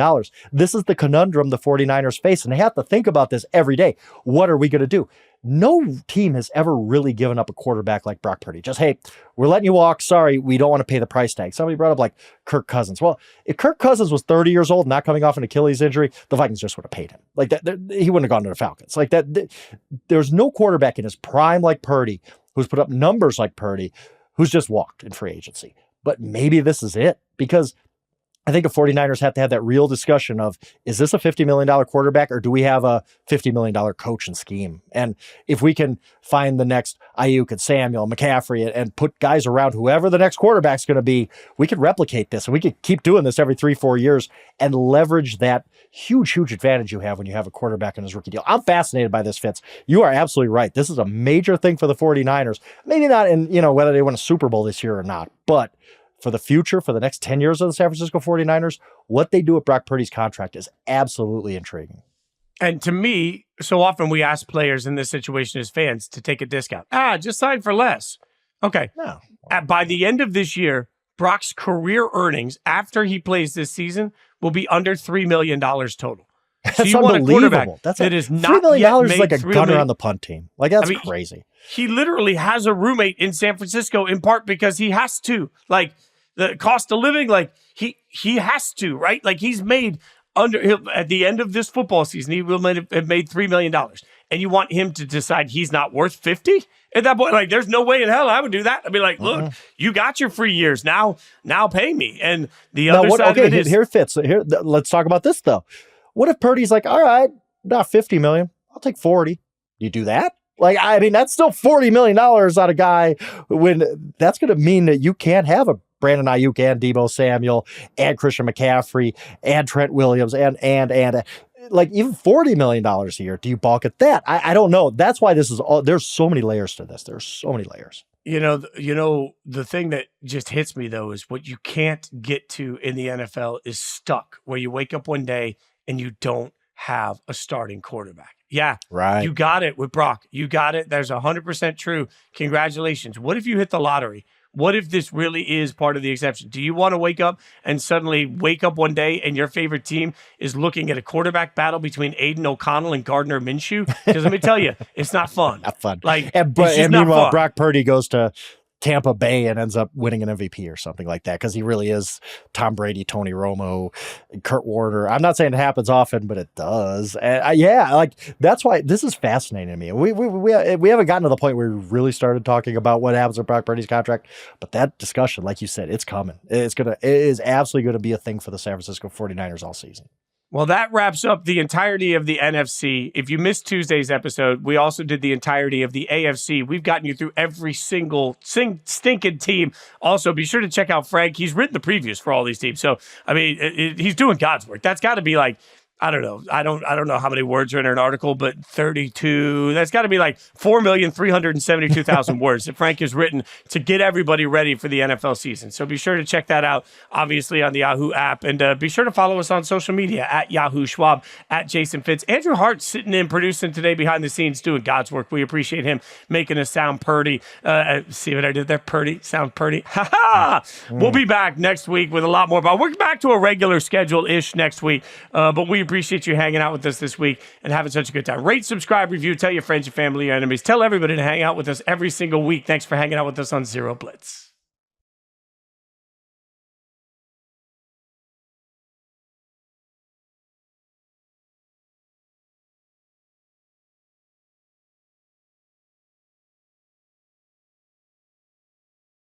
This is the conundrum the 49ers face, and they have to think about this every day. What are we going to do? No team has ever really given up a quarterback like Brock Purdy. Just, hey, we're letting you walk. Sorry, we don't want to pay the price tag. Somebody brought up like Kirk Cousins. Well, if Kirk Cousins was 30 years old, not coming off an Achilles injury, the Vikings just would have paid him. Like that, he wouldn't have gone to the Falcons. Like that, there's no quarterback in his prime like Purdy who's put up numbers like Purdy who's just walked in free agency. But maybe this is it, because I think the 49ers have to have that real discussion of, is this a $50 million quarterback, or do we have a $50 million coach and scheme? And if we can find the next Ayuk and Samuel, McCaffrey, and put guys around whoever the next quarterback's going to be, we could replicate this, and we could keep doing this every 3-4 years and leverage that huge advantage you have when you have a quarterback in his rookie deal. I'm fascinated by this, Fitz. You are absolutely right. This is a major thing for the 49ers. Maybe not in, whether they win a Super Bowl this year or not, but for the future, for the next 10 years of the San Francisco 49ers, what they do with Brock Purdy's contract is absolutely intriguing. And to me, so often we ask players in this situation as fans to take a discount. Just sign for less. Okay. No. By the end of this year, Brock's career earnings after he plays this season will be under $3 million total. So That's unbelievable. That is not $3 million is like a gunner million. on the punt team. Like, that's crazy. He literally has a roommate in San Francisco in part because he has to. Like, the cost of living, like he has to, right? Like, he's made at the end of this football season, he will have made $3 million. And you want him to decide he's not worth 50 at that point? Like, there's no way in hell I would do that. I'd be like, look, you got your free years. Now pay me. And the other side of it is here, Fitz. Here, let's talk about this though. What if Purdy's like, all right, not 50 million, I'll take 40. You do that? Like, I mean, that's still $40 million on a guy, when that's going to mean that you can't have a Brandon Ayuk and Deebo Samuel and Christian McCaffrey and Trent Williams and like even $40 million a year. Do you balk at that? I don't know. That's why this is all, there's so many layers to this. There's so many layers. The thing that just hits me though is what you can't get to in the NFL is stuck, where you wake up one day and you don't have a starting quarterback. Yeah, right. You got it with Brock. You got it. There's 100% true. Congratulations. What if you hit the lottery? What if this really is part of the exception? Do you want to wake up and suddenly wake up one day and your favorite team is looking at a quarterback battle between Aiden O'Connell and Gardner Minshew? Because let me tell you, it's not fun. Not fun. Like, and meanwhile, Brock Purdy goes to Tampa Bay and ends up winning an MVP or something like that, because he really is Tom Brady, Tony Romo, Kurt Warner. I'm not saying it happens often, but it does. And like, that's why this is fascinating to me. We haven't gotten to the point where we really started talking about what happens with Brock Purdy's contract, but that discussion, like you said, it's coming. It is absolutely going to be a thing for the San Francisco 49ers all season. Well, that wraps up the entirety of the NFC. If you missed Tuesday's episode, we also did the entirety of the AFC. We've gotten you through every single stinking team. Also, be sure to check out Frank. He's written the previews for all these teams. So, I mean, he's doing God's work. That's got to be like, I don't know. I don't know how many words are in an article, but 32. That's got to be like 4,372,000 words that Frank has written to get everybody ready for the NFL season. So be sure to check that out, obviously, on the Yahoo app. And be sure to follow us on social media at Yahoo Schwab, at Jason Fitz. Andrew Hart's sitting in producing today behind the scenes, doing God's work. We appreciate him making us sound Purdy. See what I did there? Purdy. Sound Purdy. Ha ha! We'll be back next week with a lot more. But we're back to a regular schedule-ish next week. But we appreciate you hanging out with us this week and having such a good time. Rate, subscribe, review, tell your friends, your family, your enemies. Tell everybody to hang out with us every single week. Thanks for hanging out with us on Zero Blitz.